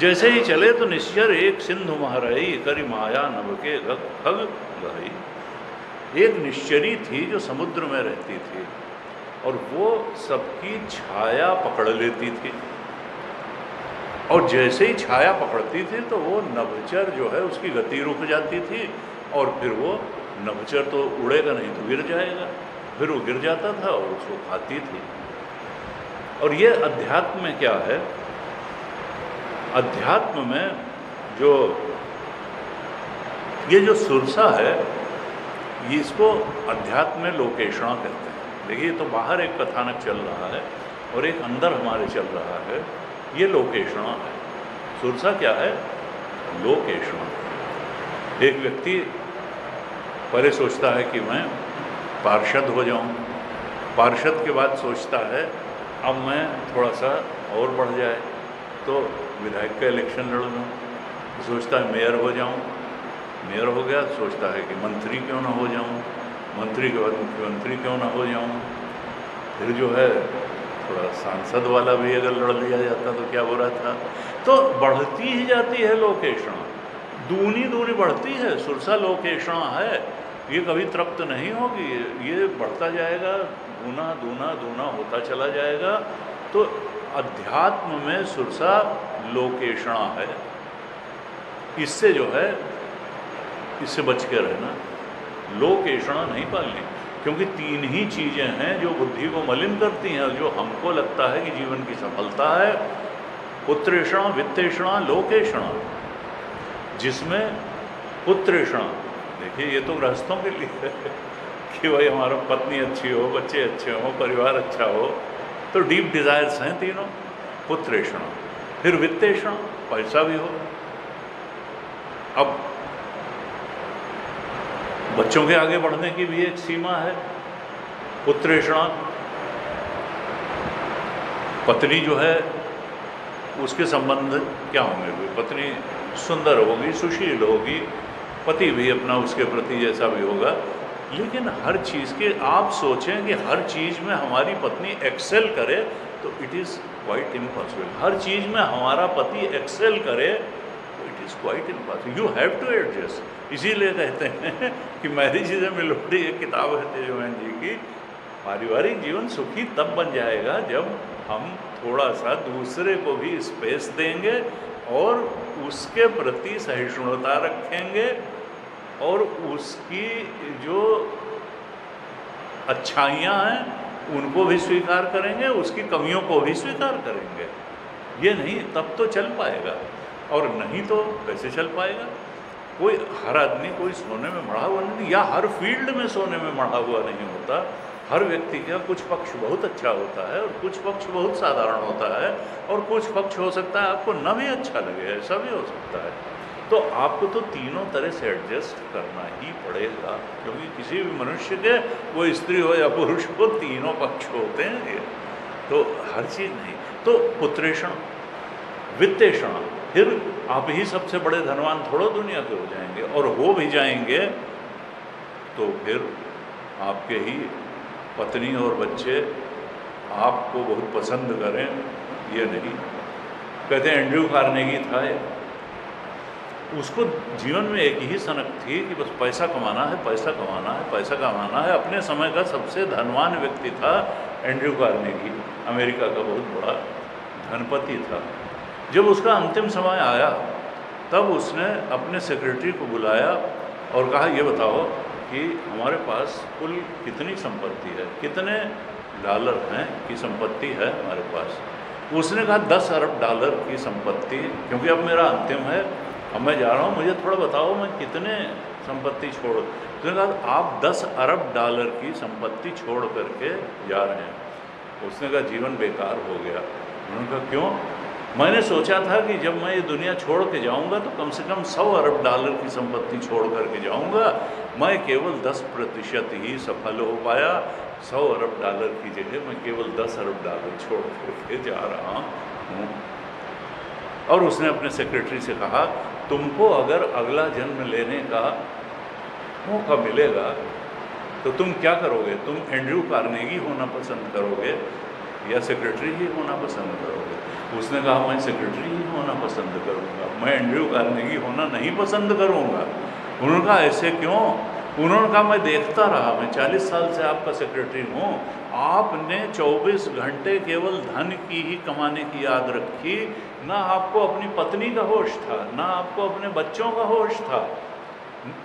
[SPEAKER 1] जैसे ही चले तो निश्चर एक सिंधु महरई, करी माया नभ के खग गई। एक निश्चरी थी जो समुद्र में रहती थी और वो सबकी छाया पकड़ लेती थी, और जैसे ही छाया पकड़ती थी तो वो नभचर जो है उसकी गति रुक जाती थी और फिर वो नभचर तो उड़ेगा नहीं तो गिर जाएगा, फिर वो गिर जाता था और उसको खाती थी। और ये अध्यात्म में क्या है, अध्यात्म में जो ये जो सुरसा है, ये इसको अध्यात्म में लोकेशणा कहते हैं। देखिए तो बाहर एक कथानक चल रहा है और एक अंदर हमारे चल रहा है, ये लोकेशणा है। सुरसा क्या है? लोकेशणा। एक व्यक्ति पहले सोचता है कि मैं पार्षद हो जाऊं, पार्षद के बाद सोचता है अब मैं थोड़ा सा और बढ़ जाए तो विधायक का इलेक्शन लड़ लूँ, सोचता है मेयर हो जाऊं, मेयर हो गया सोचता है कि मंत्री क्यों ना हो जाऊं, मंत्री के बाद मुख्यमंत्री क्यों ना हो जाऊं, फिर जो है थोड़ा सांसद वाला भी अगर लड़ लिया जाता तो क्या बुरा था। तो बढ़ती ही जाती है लोकेशणा, दूनी दूनी बढ़ती है। सुरसा लोकेशणा है, ये कभी तृप्त नहीं होगी, ये बढ़ता जाएगा, दूना दूना दूना होता चला जाएगा। तो अध्यात्म में सुरसा लोकेशणा है, इससे जो है इससे बच के रहना, लोकेशणा नहीं पालनी। क्योंकि तीन ही चीज़ें हैं जो बुद्धि को मलिन करती हैं, जो हमको लगता है कि जीवन की सफलता है, पुत्रेषणा, वित्तेषणा, लोकेशणा। जिसमें पुत्रेषणा, देखिए ये तो गृहस्थों के लिए है कि भाई हमारा पत्नी अच्छी हो, बच्चे अच्छे हों, परिवार अच्छा हो, तो डीप डिज़ायर्स हैं तीनों। पुत्रेषणा, फिर वित्तेषणा, पैसा भी हो, अब बच्चों के आगे बढ़ने की भी एक सीमा है। पुत्रेषणा, पत्नी जो है उसके संबंध क्या होंगे? पत्नी सुंदर होगी, सुशील होगी, पति भी अपना उसके प्रति जैसा भी होगा, लेकिन हर चीज़ के आप सोचें कि हर चीज़ में हमारी पत्नी एक्सेल करे तो इट इज़ क्वाइट इम्पॉसिबल। हर चीज़ में हमारा पति एक्सेल करे तो it is quite impossible. You have to adjust. इसीलिए कहते हैं कि मैरिज इज ए मेलोडी, एक किताब है तेजोमैन जी की, पारिवारिक जीवन सुखी तब बन जाएगा जब हम थोड़ा सा दूसरे को भी स्पेस देंगे और उसके प्रति सहिष्णुता रखेंगे और उसकी जो अच्छाइयाँ हैं उनको भी स्वीकार करेंगे, उसकी कमियों को भी स्वीकार करेंगे। ये नहीं तब तो चल पाएगा, और नहीं तो कैसे चल पाएगा? कोई हर आदमी कोई सोने में मढ़ा हुआ नहीं, या हर फील्ड में सोने में मढ़ा हुआ नहीं होता। हर व्यक्ति का कुछ पक्ष बहुत अच्छा होता है और कुछ पक्ष बहुत साधारण होता है, और कुछ पक्ष हो सकता है आपको न भी अच्छा लगे, ऐसा भी हो सकता है। तो आपको तो तीनों तरह से एडजस्ट करना ही पड़ेगा, क्योंकि किसी भी मनुष्य के, वो स्त्री हो या पुरुष हो, तीनों पक्ष होते हैं ये। तो हर चीज़ नहीं। तो पुत्रेषण, वित्तेषण, फिर आप ही सबसे बड़े धनवान थोड़ा दुनिया के हो जाएंगे, और हो भी जाएंगे तो फिर आपके ही पत्नी और बच्चे आपको बहुत पसंद करें, ये नहीं। कहते हैं एंड्रयू कार्नेगी था, उसको जीवन में एक ही सनक थी कि बस पैसा कमाना है, पैसा कमाना है, पैसा कमाना है। अपने समय का सबसे धनवान व्यक्ति था एंड्रयू कार्नेगी, अमेरिका का बहुत बड़ा धनपति था। जब उसका अंतिम समय आया तब उसने अपने सेक्रेटरी को बुलाया और कहा, ये बताओ कि हमारे पास कुल कितनी संपत्ति है, कितने डॉलर हैं की संपत्ति है हमारे पास। उसने कहा 10 अरब डॉलर की संपत्ति, क्योंकि अब मेरा अंतिम है, अब मैं जा रहा हूँ, मुझे थोड़ा बताओ मैं कितने संपत्ति छोड़। उसने कहा आप 10 अरब डॉलर की संपत्ति छोड़ करके जा रहे हैं। उसने कहा जीवन बेकार हो गया। उन्होंने कहा क्यों? मैंने सोचा था कि जब मैं ये दुनिया छोड़ के जाऊंगा तो कम से कम 100 अरब डॉलर की संपत्ति छोड़ करके जाऊंगा, मैं केवल 10% ही सफल हो पाया। 100 अरब डॉलर की जगह मैं केवल 10 अरब डॉलर छोड़ करके जा रहा हूँ। और उसने अपने सेक्रेटरी से कहा, तुमको अगर अगला जन्म लेने का मौका मिलेगा तो तुम क्या करोगे? तुम एंड्रयू कार्नेगी होना पसंद करोगे या सेक्रेटरी ही होना पसंद करोगे? उसने कहा मैं सेक्रेटरी ही होना पसंद करूँगा, मैं एंड्रयू कार्नेगी होना नहीं पसंद करूँगा। उन्होंने कहा ऐसे क्यों? उन्होंने कहा मैं देखता रहा, मैं 40 साल से आपका सेक्रेटरी हूँ, आपने 24 घंटे केवल धन की ही कमाने की याद रखी, ना आपको अपनी पत्नी का होश था, ना आपको अपने बच्चों का होश था।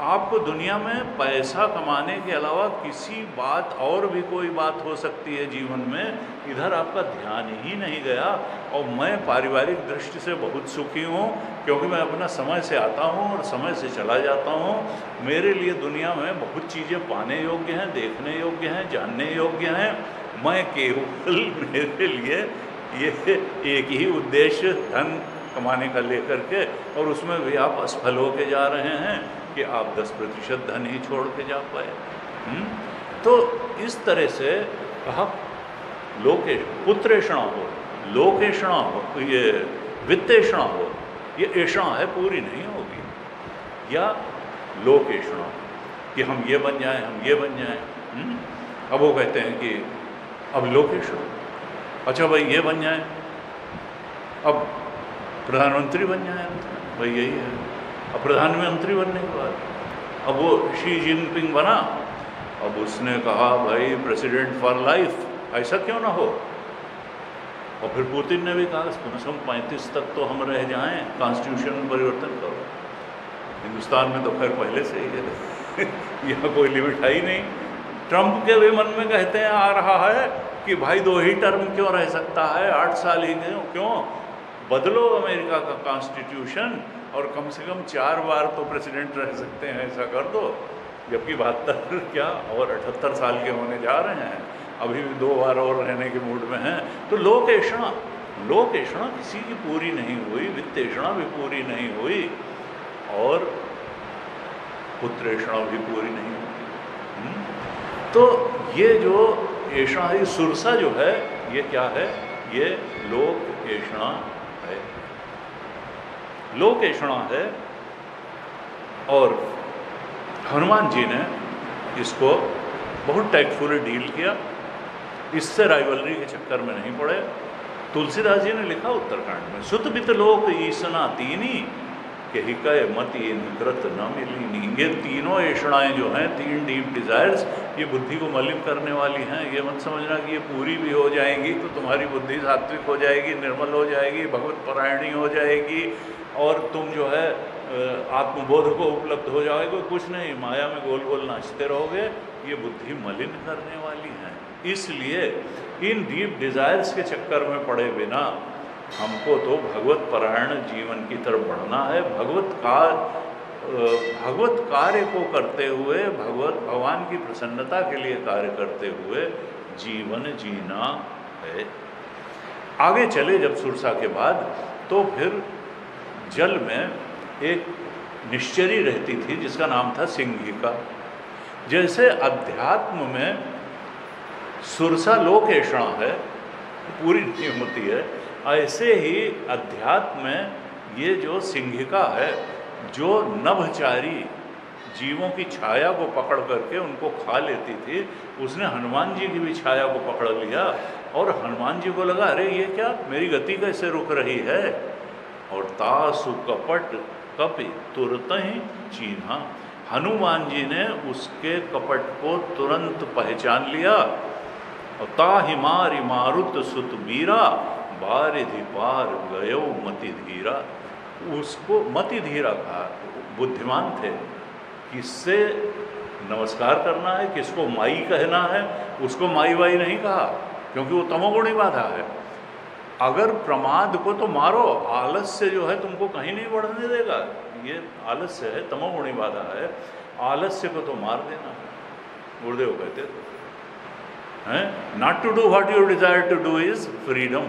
[SPEAKER 1] आपको दुनिया में पैसा कमाने के अलावा किसी बात और भी कोई बात हो सकती है जीवन में, इधर आपका ध्यान ही नहीं गया। और मैं पारिवारिक दृष्टि से बहुत सुखी हूँ, क्योंकि मैं अपना समय से आता हूँ और समय से चला जाता हूँ। मेरे लिए दुनिया में बहुत चीज़ें पाने योग्य हैं, देखने योग्य हैं, जानने योग्य हैं। मैं केवल मेरे लिए ये एक ही उद्देश्य धन कमाने का लेकर के, और उसमें भी आप असफल होके जा रहे हैं कि आप 10% धन ही छोड़ के जा पाए। तो इस तरह से कहा लोकेश, पुत्रेषणा हो, लोकेषणा हो, ये वित्तेषणा हो, ये ऐषणा है पूरी नहीं होगी। या लोकेषणा कि हम ये बन जाएं, हम ये बन जाएं। अब वो कहते हैं कि अब लोकेषणा, अच्छा भाई ये बन जाएं, अब प्रधानमंत्री बन जाएं, भाई यही है। अब प्रधानमंत्री बनने के बाद अब वो शी जिनपिंग बना, अब उसने कहा भाई प्रेसिडेंट फॉर लाइफ, ऐसा क्यों ना हो। और फिर पुतिन ने भी कहा कम से कम 35 तक तो हम रह जाएं, कॉन्स्टिट्यूशन में परिवर्तन करो। हिंदुस्तान में तो खैर पहले से ही है यहाँ कोई लिमिट है ही नहीं। ट्रंप के भी मन में कहते हैं आ रहा है कि भाई 2 ही टर्म क्यों रह सकता है, 8 साल ही क्यों, बदलो अमेरिका का कॉन्स्टिट्यूशन और कम से कम 4 बार तो प्रेसिडेंट रह सकते हैं, ऐसा कर दो। जबकि 72 क्या और 78 साल के होने जा रहे हैं, अभी भी 2 बार और रहने के मूड में हैं। तो लोकेषणा किसी की पूरी नहीं हुई, वित्तेषणा भी पूरी नहीं हुई। और पुत्रेषणा भी पूरी नहीं होती। तो ये जो ऐषणा, ये सुरसा जो है, ये क्या है? ये लोक ऐषणा है, लोक ऐषणा है। और हनुमान जी ने इसको बहुत टैक्टफुली डील किया, इससे राइवलरी के चक्कर में नहीं पड़े। तुलसीदास जी ने लिखा उत्तरकांड में, सुत बित लोक ईसना तीनी कि हिकय मति निकृत न मिलीनी। ये तीनों ऐषणाएँ जो हैं, तीन डीप डिज़ायर्स, ये बुद्धि को मलिन करने वाली हैं। ये मत समझना कि ये पूरी भी हो जाएंगी तो तुम्हारी बुद्धि सात्विक हो जाएगी, निर्मल हो जाएगी, भगवत परायणी हो जाएगी और तुम जो है आत्मबोध को उपलब्ध हो जाएगा। कुछ नहीं, माया में गोल गोल नाचते रहोगे। ये बुद्धि मलिन करने वाली हैं। इसलिए इन डीप डिज़ायर्स के चक्कर में पड़े बिना हमको तो भगवत परायण जीवन की तरफ बढ़ना है। भगवत कार्य को करते हुए, भगवान की प्रसन्नता के लिए कार्य करते हुए जीवन जीना है। आगे चले जब सुरसा के बाद, तो फिर जल में एक निश्चरी रहती थी जिसका नाम था सिंहिका। जैसे अध्यात्म में सुरसा लोक ऐषणा है, पूरी नहीं होती है, ऐसे ही अध्यात्म में ये जो सिंहिका है, जो नभचारी जीवों की छाया को पकड़ करके उनको खा लेती थी, उसने हनुमान जी की भी छाया को पकड़ लिया। और हनुमान जी को लगा, अरे ये क्या, मेरी गति कैसे रुक रही है? और तासु कपट कपि तुरत ही चीन्हा। हनुमान जी ने उसके कपट को तुरंत पहचान लिया। और ताहि मारि मारुत सुत बीरा, बारिधि पार गयो मति धीरा। उसको मति धीरा कहा, बुद्धिमान थे। किससे नमस्कार करना है, किसको माई कहना है, उसको माई वाई नहीं कहा, क्योंकि वो तमोगुणी बाधा है। अगर प्रमाद को तो मारो, आलस्य जो है तुमको कहीं नहीं बढ़ने देगा। ये आलस्य है, तमोगुणी बाधा है, आलस्य को तो मार देना है। गुरुदेव कहते हैं, not to do what you desire to do is freedom.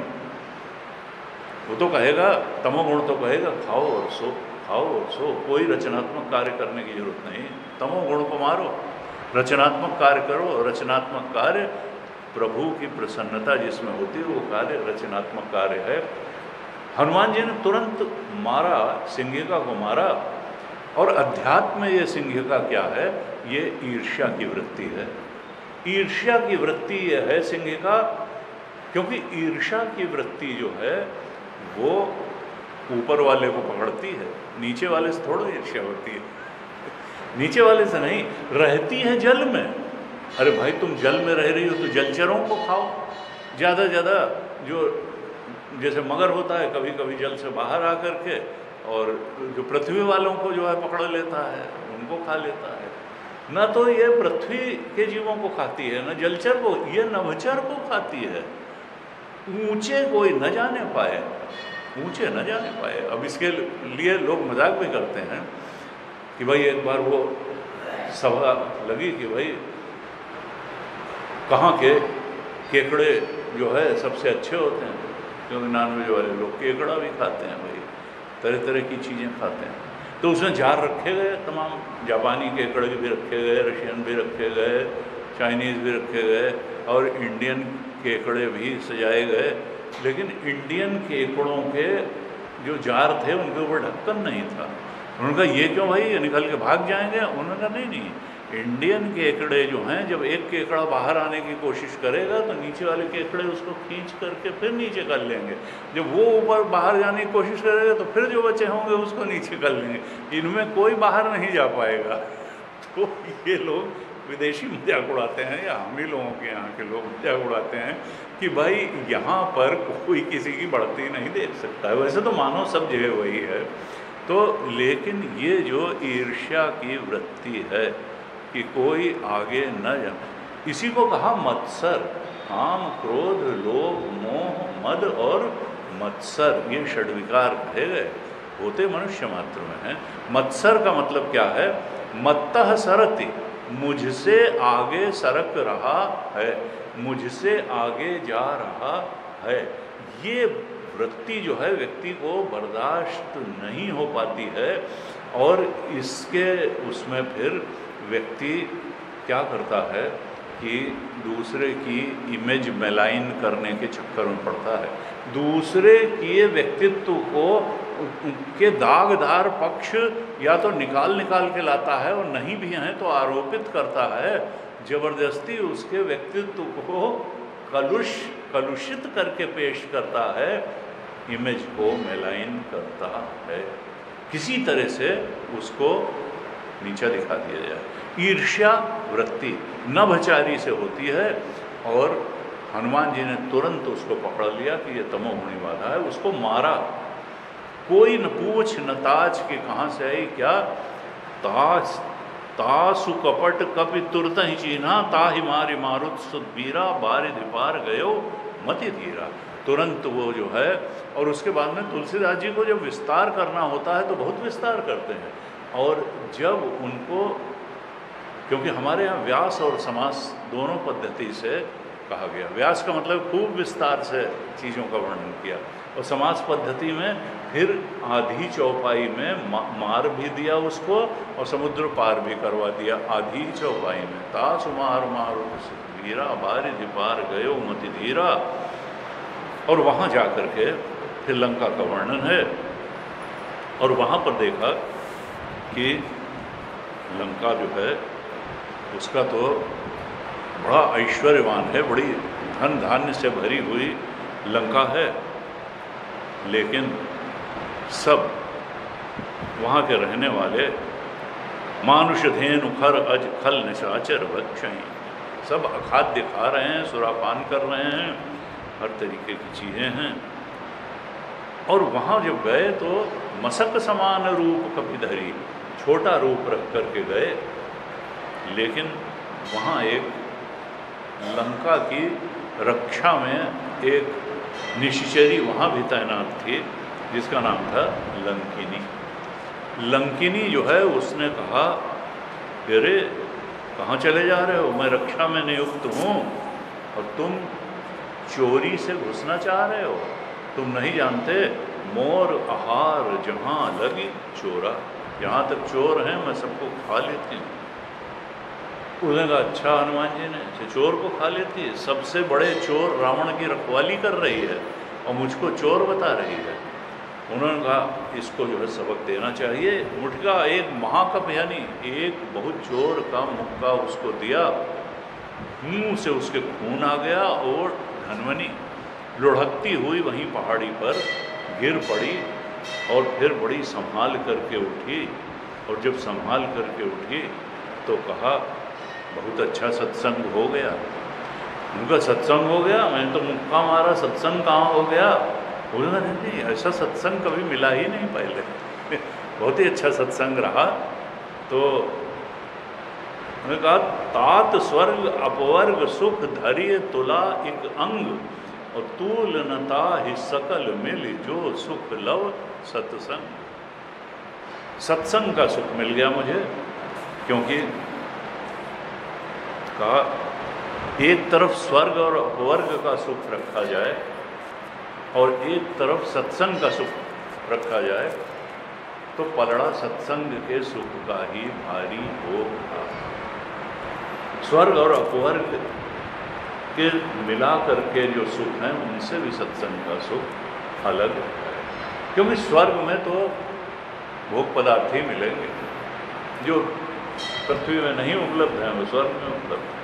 [SPEAKER 1] वो तो कहेगा, तमोगुण तो कहेगा खाओ और सो, खाओ और सो, कोई रचनात्मक कार्य करने की जरूरत नहीं। तमोगुण को मारो, रचनात्मक कार्य करो। रचनात्मक कार्य प्रभु की प्रसन्नता जिसमें होती है वो कार्य रचनात्मक कार्य है। हनुमान जी ने तुरंत मारा, सिंहिका को मारा। और अध्यात्म में ये सिंहिका क्या है? ये ईर्ष्या की वृत्ति है। ईर्ष्या की वृत्ति ये है सिंहिका, क्योंकि ईर्ष्या की वृत्ति जो है वो ऊपर वाले को पकड़ती है, नीचे वाले से थोड़ा ईर्ष्या होती है। नीचे वाले से नहीं, रहती है जल में। अरे भाई, तुम जल में रह रही हो तो जलचरों को खाओ ज़्यादा ज़्यादा। जो जैसे मगर होता है कभी कभी जल से बाहर आकर के, और जो पृथ्वी वालों को जो है पकड़ लेता है, उनको खा लेता है। न तो ये पृथ्वी के जीवों को खाती है, न जलचर को, ये नभचर को खाती है। ऊंचे कोई न जाने पाए, ऊंचे न जाने पाए। अब इसके लिए लोग मजाक भी करते हैं कि भाई एक बार वो सभा लगी कि भाई कहाँ के केकड़े जो है सबसे अच्छे होते हैं, क्योंकि नॉनवेज वाले लोग केकड़ा भी खाते हैं, भाई तरह तरह की चीज़ें खाते हैं। तो उसमें जार रखे गए, तमाम जापानी केकड़े भी रखे गए, रशियन भी रखे गए, चाइनीज़ भी रखे गए, और इंडियन केकड़े भी सजाए गए। लेकिन इंडियन केकड़ों के जो जार थे उनके ऊपर ढक्कन नहीं था। उन्होंने कहा ये क्यों भाई, ये निकल के भाग जाएंगे। उन्होंने कहा नहीं, इंडियन केकड़े जो हैं, जब एक केकड़ा बाहर आने की कोशिश करेगा तो नीचे वाले केकड़े उसको खींच करके फिर नीचे कर लेंगे। जब वो ऊपर बाहर जाने की कोशिश करेगा तो फिर जो बचे होंगे उसको नीचे कर लेंगे। इनमें कोई बाहर नहीं जा पाएगा। तो ये लोग विदेशी मजाक उड़ाते हैं, या हम ही लोगों के यहाँ के लोग मजाक उड़ाते हैं कि भाई यहाँ पर कोई किसी की बढ़ती नहीं देख सकता है। वैसे तो मानो सब जगह वही है। तो लेकिन ये जो ईर्ष्या की वृत्ति है कि कोई आगे न जा, इसी को कहा मत्सर। काम, क्रोध, लोभ, मोह, मद और मत्सर, ये षड्विकार कहे गए, होते मनुष्य मात्र में हैं। मत्सर का मतलब क्या है? मत्तः सरति, मुझसे आगे सरक रहा है, मुझसे आगे जा रहा है। ये वृत्ति जो है व्यक्ति को बर्दाश्त नहीं हो पाती है, और इसके उसमें फिर व्यक्ति क्या करता है कि दूसरे की इमेज मेलाइन करने के चक्कर में पड़ता है, दूसरे किए व्यक्तित्व को के दागदार पक्ष या तो निकाल के लाता है, और नहीं भी हैं तो आरोपित करता है, जबरदस्ती उसके व्यक्तित्व को कलुषित करके पेश करता है, इमेज को मेलाइन करता है, किसी तरह से उसको नीचा दिखा दिया जाए। ईर्ष्या वृत्ति नभचारी से होती है, और हनुमान जी ने तुरंत उसको पकड़ लिया कि ये तमोगुणी वाला है, उसको मारा। कोई न पूछ न ताज के कहाँ से आई, क्या तासु कपट कपि तुरत ही चीन्हा, ताहि मारि मारुत सुदबीरा, बारिधि पार गयो मति धीरा। तुरंत वो जो है, और उसके बाद में तुलसीदास जी को जब विस्तार करना होता है तो बहुत विस्तार करते हैं, और जब उनको, क्योंकि हमारे यहाँ व्यास और समास दोनों पद्धति से कहा गया, व्यास का मतलब खूब विस्तार से चीज़ों का वर्णन किया, और समास पद्धति में फिर आधी चौपाई में मार भी दिया उसको, और समुद्र पार भी करवा दिया आधी चौपाई में। तासु मार मारो वीरा, बारिधि पार गयो मति धीरा। और वहाँ जा कर के फिर लंका का वर्णन है, और वहाँ पर देखा कि लंका जो है उसका तो बड़ा ऐश्वर्यवान है, बड़ी धन धान्य से भरी हुई लंका है, लेकिन सब वहाँ के रहने वाले मानुष धेनु खर अज खल निशाचर भक्षण, सब अखाद्य खा रहे हैं, सुरापान कर रहे हैं, हर तरीके की चीज़ें हैं। और वहाँ जब गए तो मसक समान रूप कपिधरी, छोटा रूप रख करके गए, लेकिन वहाँ एक लंका की रक्षा में एक निश्चरी वहाँ भी तैनात थी, जिसका नाम था लंकिनी। लंकिनी जो है उसने कहा, अरे कहाँ चले जा रहे हो, मैं रक्षा में नियुक्त हूँ और तुम चोरी से घुसना चाह रहे हो, तुम नहीं जानते मोर आहार जहाँ लगी चोरा, यहाँ तक चोर हैं मैं सबको खा लेती हूँ। उसने कहा अच्छा हनुमान जी ने चोर को खा लेती है, सबसे बड़े चोर रावण की रखवाली कर रही है और मुझको चोर बता रही है। उन्होंने कहा इसको जो है सबक देना चाहिए। मुठका एक महाकप यानी एक बहुत जोर का मुक्का उसको दिया, मुंह से उसके खून आ गया और धनवनी लुढ़कती हुई वहीं पहाड़ी पर गिर पड़ी और फिर बड़ी संभाल करके उठी। और जब संभाल करके उठी तो कहा बहुत अच्छा सत्संग हो गया। उनका सत्संग हो गया, मैंने तो मुक्का मारा, सत्संग कहाँ हो गया? बोलना नहीं, ऐसा सत्संग कभी मिला ही नहीं पहले बहुत ही अच्छा सत्संग रहा। तो उन्होंने कहा तात स्वर्ग अपवर्ग सुख धैर्य तुला एक अंग और तूल नता ही सकल मिल जो सुख लव सत्संग। सत्संग का सुख मिल गया मुझे, क्योंकि कहा एक तरफ स्वर्ग और अपवर्ग का सुख रखा जाए और एक तरफ सत्संग का सुख रखा जाए तो पलड़ा सत्संग के सुख का ही भारी होगा। स्वर्ग और अपवर्ग के मिला करके जो सुख है उनसे भी सत्संग का सुख अलग है, क्योंकि स्वर्ग में तो भोग पदार्थ ही मिलेंगे जो पृथ्वी में नहीं उपलब्ध है, वो स्वर्ग में उपलब्ध है।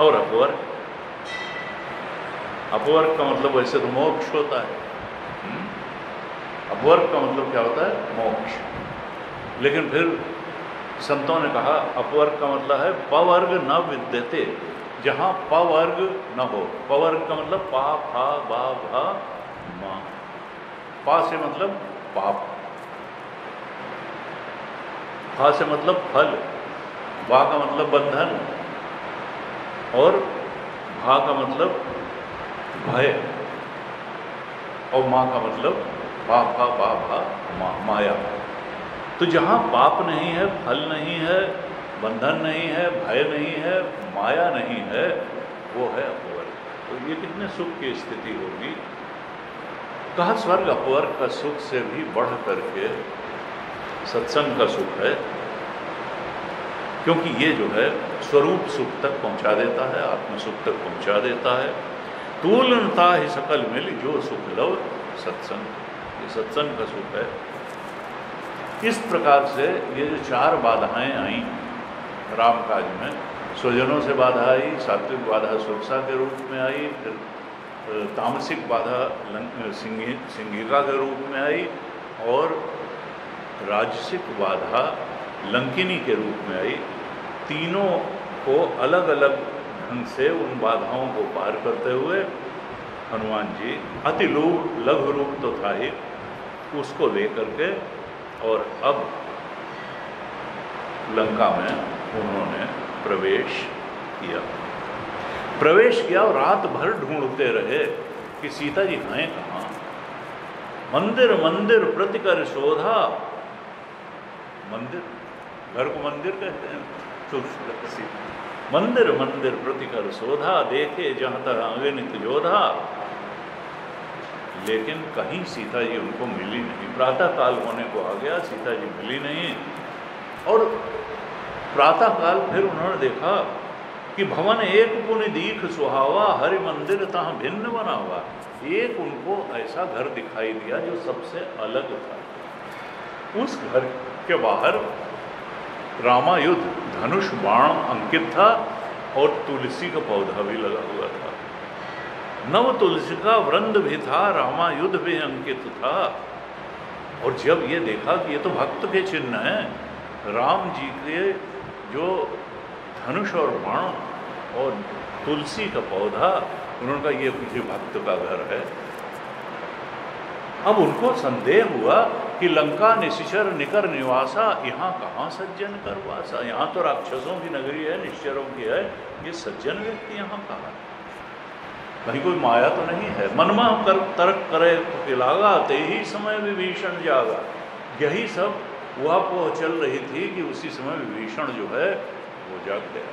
[SPEAKER 1] और अपवर्ग का मतलब वैसे तो मोक्ष होता है। अपवर्ग का मतलब क्या होता है? मोक्ष। लेकिन फिर संतों ने कहा अपवर्ग का मतलब है पवर्ग न विद्यते, जहाँ पवर्ग न हो। पवर्ग का मतलब पा फा बा भा मा। पा से मतलब पाप, फा से मतलब फल, बा का मतलब बंधन और भा का मतलब भय और माँ का मतलब बा भा बा भा मा, माया। तो जहाँ पाप नहीं है, फल नहीं है, बंधन नहीं है, भय नहीं है, माया नहीं है, वो है अपवर्ग। तो ये कितने सुख की स्थिति होगी। कहा स्वर्ग अपवर्ग का सुख से भी बढ़ करके सत्संग का सुख है, क्योंकि ये जो है स्वरूप सुख तक पहुंचा देता है, आत्म सुख तक पहुंचा देता है। तुलनता ही सकल मिली जो सुख लव सत्संग, ये सत्संग का सुख है। इस प्रकार से ये जो 4 बाधाएं आई राम काज में, स्वजनों से बाधा आई, सात्विक बाधा सुरक्षा के रूप में आई, फिर तामसिक बाधा सिंगिका के रूप में आई, और राजसिक बाधा लंकिनी के रूप में आई। तीनों को अलग अलग ढंग से उन बाधाओं को पार करते हुए हनुमान जी अति लघु रूप तो था ही, उसको लेकर के और अब लंका में उन्होंने प्रवेश किया और रात भर ढूंढते रहे कि सीता जी हैं कहाँ। मंदिर मंदिर प्रतिकर शोधा, मंदिर, घर को मंदिर कहते हैं, मंदिर मंदिर प्रतिकर शोधा, देखे जहाँ तक अगणित योधा, लेकिन कहीं सीता जी उनको मिली नहीं। प्रातः काल होने को आ गया, सीता जी मिली नहीं। और प्रातः काल फिर उन्होंने देखा कि भवन एक पुनि दीख सुहावा, हरि मंदिर तहाँ भिन्न बना हुआ। एक उनको ऐसा घर दिखाई दिया जो सबसे अलग था। उस घर के बाहर रामायुध धनुष बाण अंकित था और तुलसी का पौधा भी लगा हुआ था। नव तुलसी का वृंद भी था, रामायुध भी अंकित था। और जब ये देखा कि ये तो भक्त के चिन्ह हैं, राम जी के जो धनुष और बाण और तुलसी का पौधा, उन्होंने कहा ये किसी भक्त का घर है। अब उनको संदेह हुआ कि लंका निशिचर निकर निवासा, यहाँ कहाँ सज्जन कर वासा। यहाँ तो राक्षसों की नगरी है, निश्चरों की है, ये सज्जन व्यक्ति यहाँ कहाँ है? कहीं कोई माया तो नहीं है। मनमा कर तर्क करे पिलागा, ते ही समय विभीषण जागा। यही सब वह को चल रही थी कि उसी समय विभीषण जो है वो जाग गया।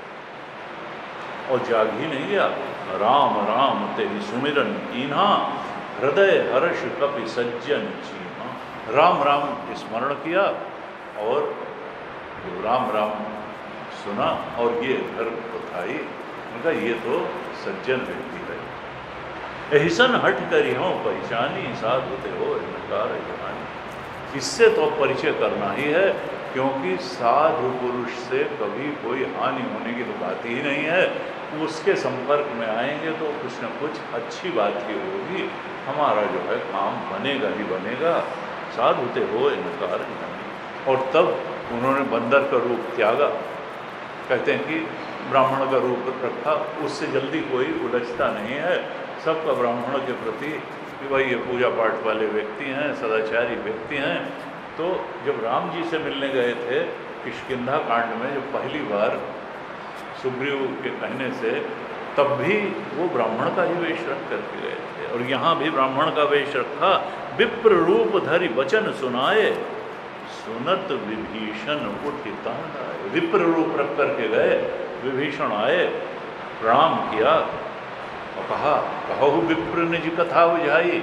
[SPEAKER 1] और जाग ही नहीं गया, राम राम तेरी सुमिरन कीन्हा, हृदय हर्ष कपि सज्जन चीन्हा। राम राम स्मरण किया और राम राम सुना और ये घर उठाई। उनका ये तो सज्जन व्यक्ति है। एहिसन हट करी हो पहचानी, साधुते हो इनकार जहानी। इससे तो परिचय करना ही है, क्योंकि साधु पुरुष से कभी कोई हानि होने की तो बात ही नहीं है। उसके संपर्क में आएंगे तो कुछ न कुछ अच्छी बात ही होगी, हमारा जो है काम बनेगा ही बनेगा। साधुते हो इनकार जहानी। और तब उन्होंने बंदर का रूप त्यागा। कहते हैं कि ब्राह्मण का रूप रखा, उससे जल्दी कोई उलझता नहीं है। सबका ब्राह्मण के प्रति कि भाई ये पूजा पाठ वाले व्यक्ति हैं, सदाचारी व्यक्ति हैं। तो जब राम जी से मिलने गए थे किष्किंधा कांड में, जब पहली बार सुग्रीव के कहने से, तब भी वो ब्राह्मण का ही वेश रख करके गए थे। और यहाँ भी ब्राह्मण का वेश रखा। विप्र रूप धरि वचन सुनाए, सुनत विभीषण उठि तहन आए। विप्र रूप रख करके गए, विभीषण आए, प्रणाम किया और कहा, कहु विप्र निज कथा बुझाई।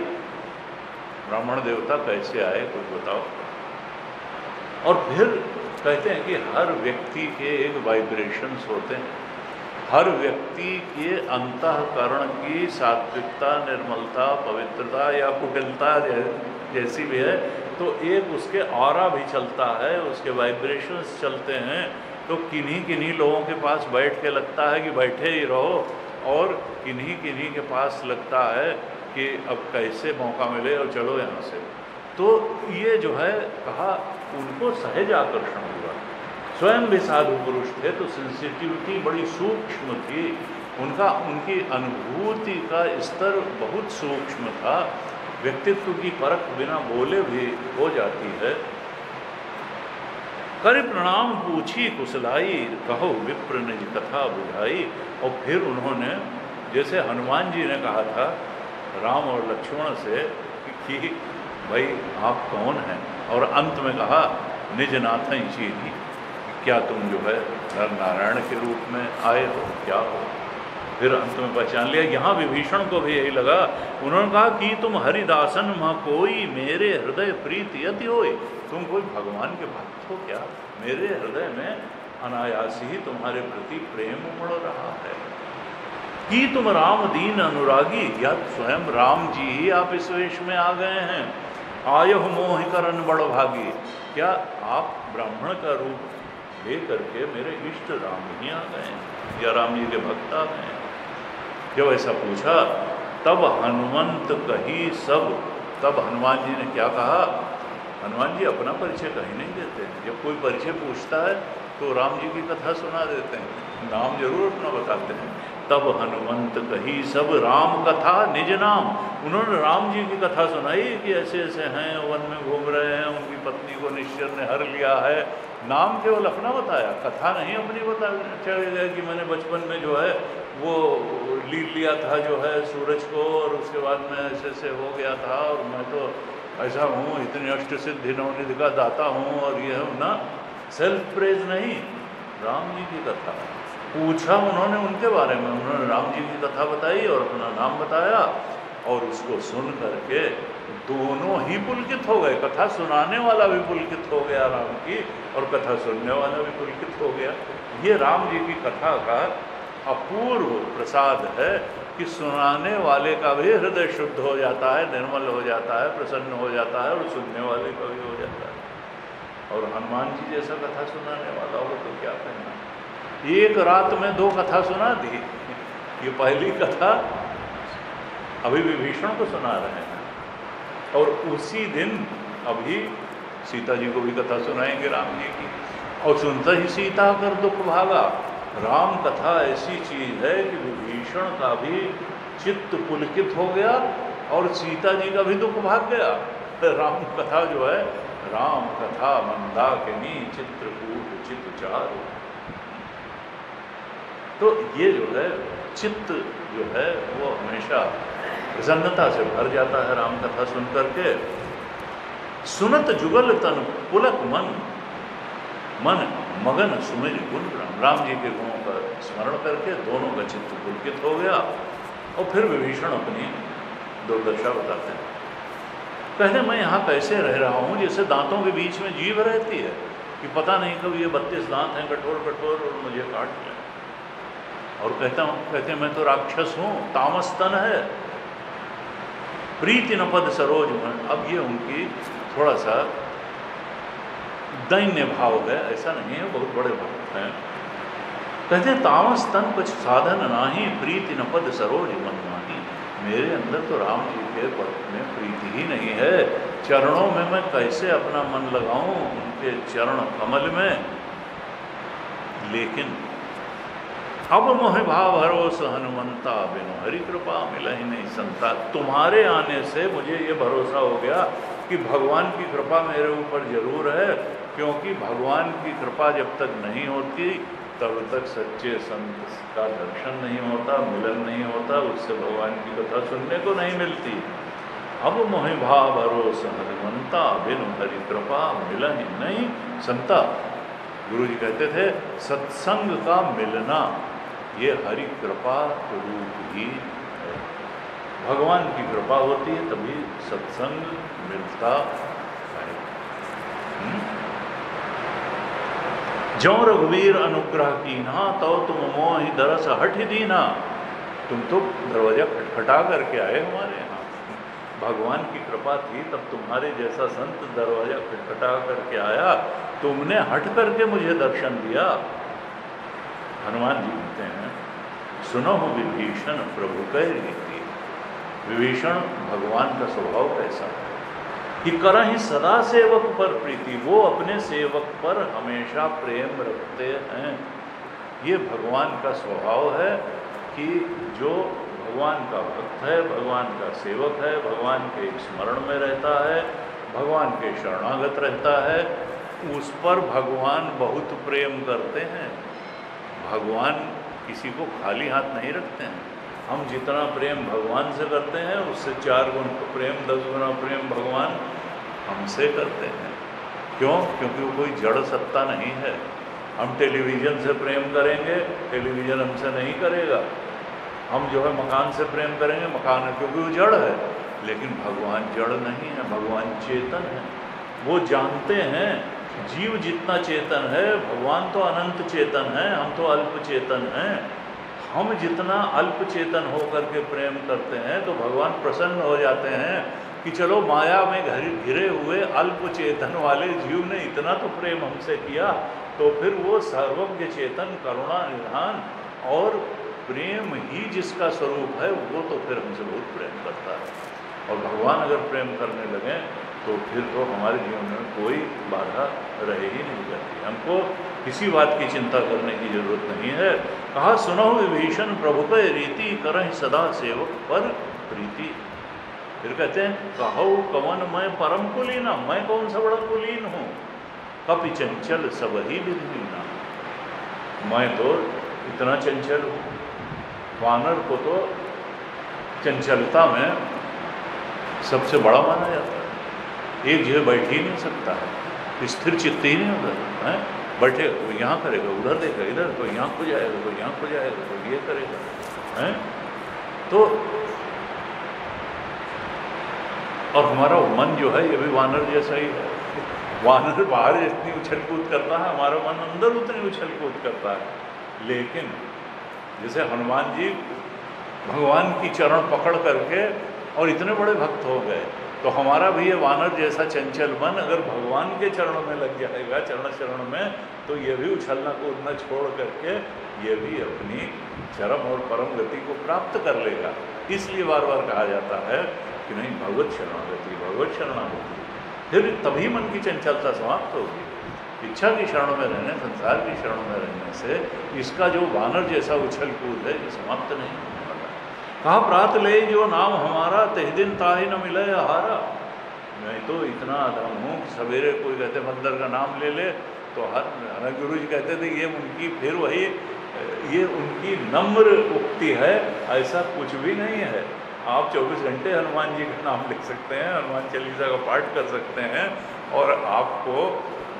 [SPEAKER 1] ब्राह्मण देवता कैसे आए कुछ बताओ। और फिर कहते हैं कि हर व्यक्ति के एक वाइब्रेशंस होते हैं। हर व्यक्ति के अंतःकरण की सात्विकता, निर्मलता, पवित्रता या कुटिलता जैसी भी है, तो एक उसके ऑरा भी चलता है, उसके वाइब्रेशंस चलते हैं। तो किन्हीं किन्हीं लोगों के पास बैठ के लगता है कि बैठे ही रहो, और किन्हीं किन्हीं के पास लगता है कि अब कैसे मौका मिले और चलो यहाँ से। तो ये जो है कहा, उनको सहज आकर्षण हुआ। स्वयं भी साधु पुरुष थे तो सेंसिटिविटी बड़ी सूक्ष्म थी, उनकी अनुभूति का स्तर बहुत सूक्ष्म था। व्यक्तित्व की परख बिना बोले भी हो जाती है। कर प्रणाम पूछी कुशलाई, कहो विप्र निज कथा बुझाई। और फिर उन्होंने, जैसे हनुमान जी ने कहा था राम और लक्ष्मण से कि भाई आप कौन हैं, और अंत में कहा निज नाथन चीनी, क्या तुम जो है नर नारायण के रूप में आए हो, क्या हो। फिर अंत में पहचान लिया। यहाँ विभीषण को भी यही लगा। उन्होंने कहा कि तुम हरिदासन मह कोई मेरे हृदय प्रीति अति होय। तुम कोई भगवान के भक्त हो क्या? मेरे हृदय में अनायास ही तुम्हारे प्रति प्रेम उमड़ रहा है। कि तुम राम दीन अनुरागी, या स्वयं राम जी ही आप इस वेश में आ गए हैं। आयह मोहि करन बड़ भागी, क्या आप ब्राह्मण का रूप ले करके मेरे इष्ट राम ही आ गए हैं, या राम जी के भक्त आ गए हैं? जब ऐसा पूछा तब हनुमंत कही सब। तब हनुमान जी ने क्या कहा? हनुमान जी अपना परिचय कहीं नहीं देते। जब कोई परिचय पूछता है तो राम जी की कथा सुना देते हैं, नाम जरूर अपना बताते हैं। तब हनुमंत कही सब राम कथा निज नाम। उन्होंने राम जी की कथा सुनाई कि ऐसे ऐसे हैं, वन में घूम रहे हैं, उनकी पत्नी को निश्चर ने हर लिया है। नाम केवल अपना बताया, कथा नहीं अपनी बता चले गए कि मैंने बचपन में जो है वो लील लिया था जो है सूरज को, और उसके बाद में ऐसे ऐसे हो गया था, और मैं तो ऐसा हूँ, इतनी अष्ट सिद्धि नवनिधि का दाता हूँ, और ये हूँ ना। सेल्फ प्रेज नहीं, राम जी की कथा पूछा उन्होंने उनके बारे में। उन्होंने राम जी की कथा बताई और अपना नाम बताया, और उसको सुन करके दोनों ही पुलकित हो गए। कथा सुनाने वाला भी पुलकित हो गया राम की, और कथा सुनने वाला भी पुलकित हो गया। ये राम जी की कथा का अपूर्व प्रसाद है कि सुनाने वाले का भी हृदय शुद्ध हो जाता है, निर्मल हो जाता है, प्रसन्न हो जाता है, और सुनने वाले का भी हो जाता है। और हनुमान जी जैसा कथा सुनाने वाला हो तो क्या कहना। एक रात में 2 कथा सुना दी। ये पहली कथा अभी विभीषण को सुना रहे हैं, और उसी दिन अभी सीता जी को भी कथा सुनाएंगे राम जी की। और सुनते ही सीता कर दुख भागा। राम कथा ऐसी चीज है कि विभीषण का भी चित्त पुलकित हो गया, और सीता जी का भी दुख भाग गया। राम कथा जो है, राम कथा मंदाकिनी चित्रकूट चित्त चारु। तो ये जो है चित्त जो है वो हमेशा प्रसन्नता से भर जाता है राम कथा सुन करके। सुनत जुगल तन पुलक मन, मन मगन सुमिर गुण राम जी के गुणों का स्मरण करके दोनों का चित्त पुलकित हो गया। और फिर विभीषण अपनी दुर्दशा बताते हैं। कहते मैं यहाँ कैसे रह रहा हूँ जैसे दांतों के बीच में जीभ रहती है, कि पता नहीं कब ये 32 दांत हैं कठोर कठोर और मुझे काट लें। और कहते मैं तो राक्षस हूँ, तामस तन है, प्रीति न पद सरोज मन। अब ये उनकी थोड़ा सा दैन्य भाव है, ऐसा नहीं है, बहुत बड़े भक्त हैं। कहते तामस तन कुछ साधन नाही, प्रीति न पद सरोज मन माही। मेरे अंदर तो राम जी के पद में प्रीति ही नहीं है। चरणों में मैं कैसे अपना मन लगाऊं, उनके चरण कमल में। लेकिन अब मोह भाव भरोस हनुमंता, बिनु हरि कृपा मिलहि नहीं संता। तुम्हारे आने से मुझे ये भरोसा हो गया कि भगवान की कृपा मेरे ऊपर जरूर है, क्योंकि भगवान की कृपा जब तक नहीं होती तब तक सच्चे संत का दर्शन नहीं होता, मिलन नहीं होता, उससे भगवान की कथा सुनने को नहीं मिलती। अब मोहि भाव भरोस हनुमंता, बिनु हरि कृपा मिलन नहीं संता। गुरु जी कहते थे सत्संग का मिलना ये हरि कृपा रूप ही है। भगवान की कृपा होती है तभी सत्संग मिलता है। जो रघुवीर अनुग्रह कीना, तो तुम मोहि दरस हठ दीना। तुम तो दरवाजा खटखटा करके आए हमारे यहाँ, भगवान की कृपा थी तब तुम्हारे जैसा संत दरवाजा खटखटा करके आया, तुमने हट करके मुझे दर्शन दिया। हनुमान जी कहते हैं सुनो विभीषण प्रभु कह रीति। विभीषण भगवान का स्वभाव कैसा है कि करहि सदा सेवक पर प्रीति। वो अपने सेवक पर हमेशा प्रेम रखते हैं। ये भगवान का स्वभाव है कि जो भगवान का भक्त है, भगवान का सेवक है, भगवान के स्मरण में रहता है, भगवान के शरणागत रहता है, उस पर भगवान बहुत प्रेम करते हैं। भगवान किसी को खाली हाथ नहीं रखते हैं। हम जितना प्रेम भगवान से करते हैं उससे 4 गुना प्रेम, 10 गुना प्रेम भगवान हमसे करते हैं। क्यों? क्योंकि वो कोई जड़ सत्ता नहीं है। हम टेलीविज़न से प्रेम करेंगे, टेलीविज़न हमसे नहीं करेगा। हम जो है मकान से प्रेम करेंगे, मकान है क्योंकि वो जड़ है, लेकिन भगवान जड़ नहीं है, भगवान चेतन है। वो जानते हैं जीव जितना चेतन है, भगवान तो अनंत चेतन है, हम तो अल्प चेतन हैं। हम जितना अल्प चेतन होकर के प्रेम करते हैं तो भगवान प्रसन्न हो जाते हैं कि चलो माया में घिरे हुए अल्प चेतन वाले जीव ने इतना तो प्रेम हमसे किया, तो फिर वो सर्वज्ञ चेतन करुणा निधान और प्रेम ही जिसका स्वरूप है वो तो फिर हमसे बहुत प्रेम करता है। और भगवान अगर प्रेम करने लगे तो फिर तो हमारे जीवन में कोई बाधा रह ही नहीं जाती, हमको किसी बात की चिंता करने की जरूरत नहीं है। कहा सुनो विभीषण प्रभु के रीति करहि सदा सेवक पर प्रीति। फिर कहते हैं कहो कवन मैं परम कुलीना, मैं कौन सा बड़ा कुलीन हूँ, कपि चंचल सब ही विधीना। मैं तो इतना चंचल हूँ, वानर को तो चंचलता में सबसे बड़ा माना जाता है, एक जगह बैठ ही नहीं सकता है, स्थिर चित्त ही नहीं होता है। बैठे कोई यहाँ करेगा, उधर देखेगा, इधर कोई यहाँ खो जाएगा, कोई यहाँ खो जाएगा, कोई ये करेगा है। तो और हमारा मन जो है ये भी वानर जैसा ही है। वानर बाहर जितनी उछल कूद करता है, हमारा मन अंदर उतनी उछल कूद करता है। लेकिन जैसे हनुमान जी भगवान की चरण पकड़ करके और इतने बड़े भक्त हो गए, तो हमारा भी ये वानर जैसा चंचल मन अगर भगवान के चरणों में लग जाएगा, चरण में, तो ये भी उछलना कूदना छोड़ करके ये भी अपनी चरम और परम गति को प्राप्त कर लेगा। इसलिए बार बार कहा जाता है कि नहीं, भगवत शरणागति, भगवत शरणागति, फिर तभी मन की चंचलता समाप्त होगी। इच्छा की शरण में रहने, संसार की शरण में रहने से इसका जो वानर जैसा उछल कूद है ये समाप्त नहीं होने वाला। कहा प्रात ले जो नाम हमारा, तह दिन ताहि न मिले हारा। मैं तो इतना अधम हूँ कि सवेरे कोई कहते मंदिर का नाम ले ले तो हर गुरु जी कहते थे ये उनकी फिर वही ये उनकी नम्र उक्ति है, ऐसा कुछ भी नहीं है। आप 24 घंटे हनुमान जी का नाम लिख सकते हैं, हनुमान चालीसा का पाठ कर सकते हैं और आपको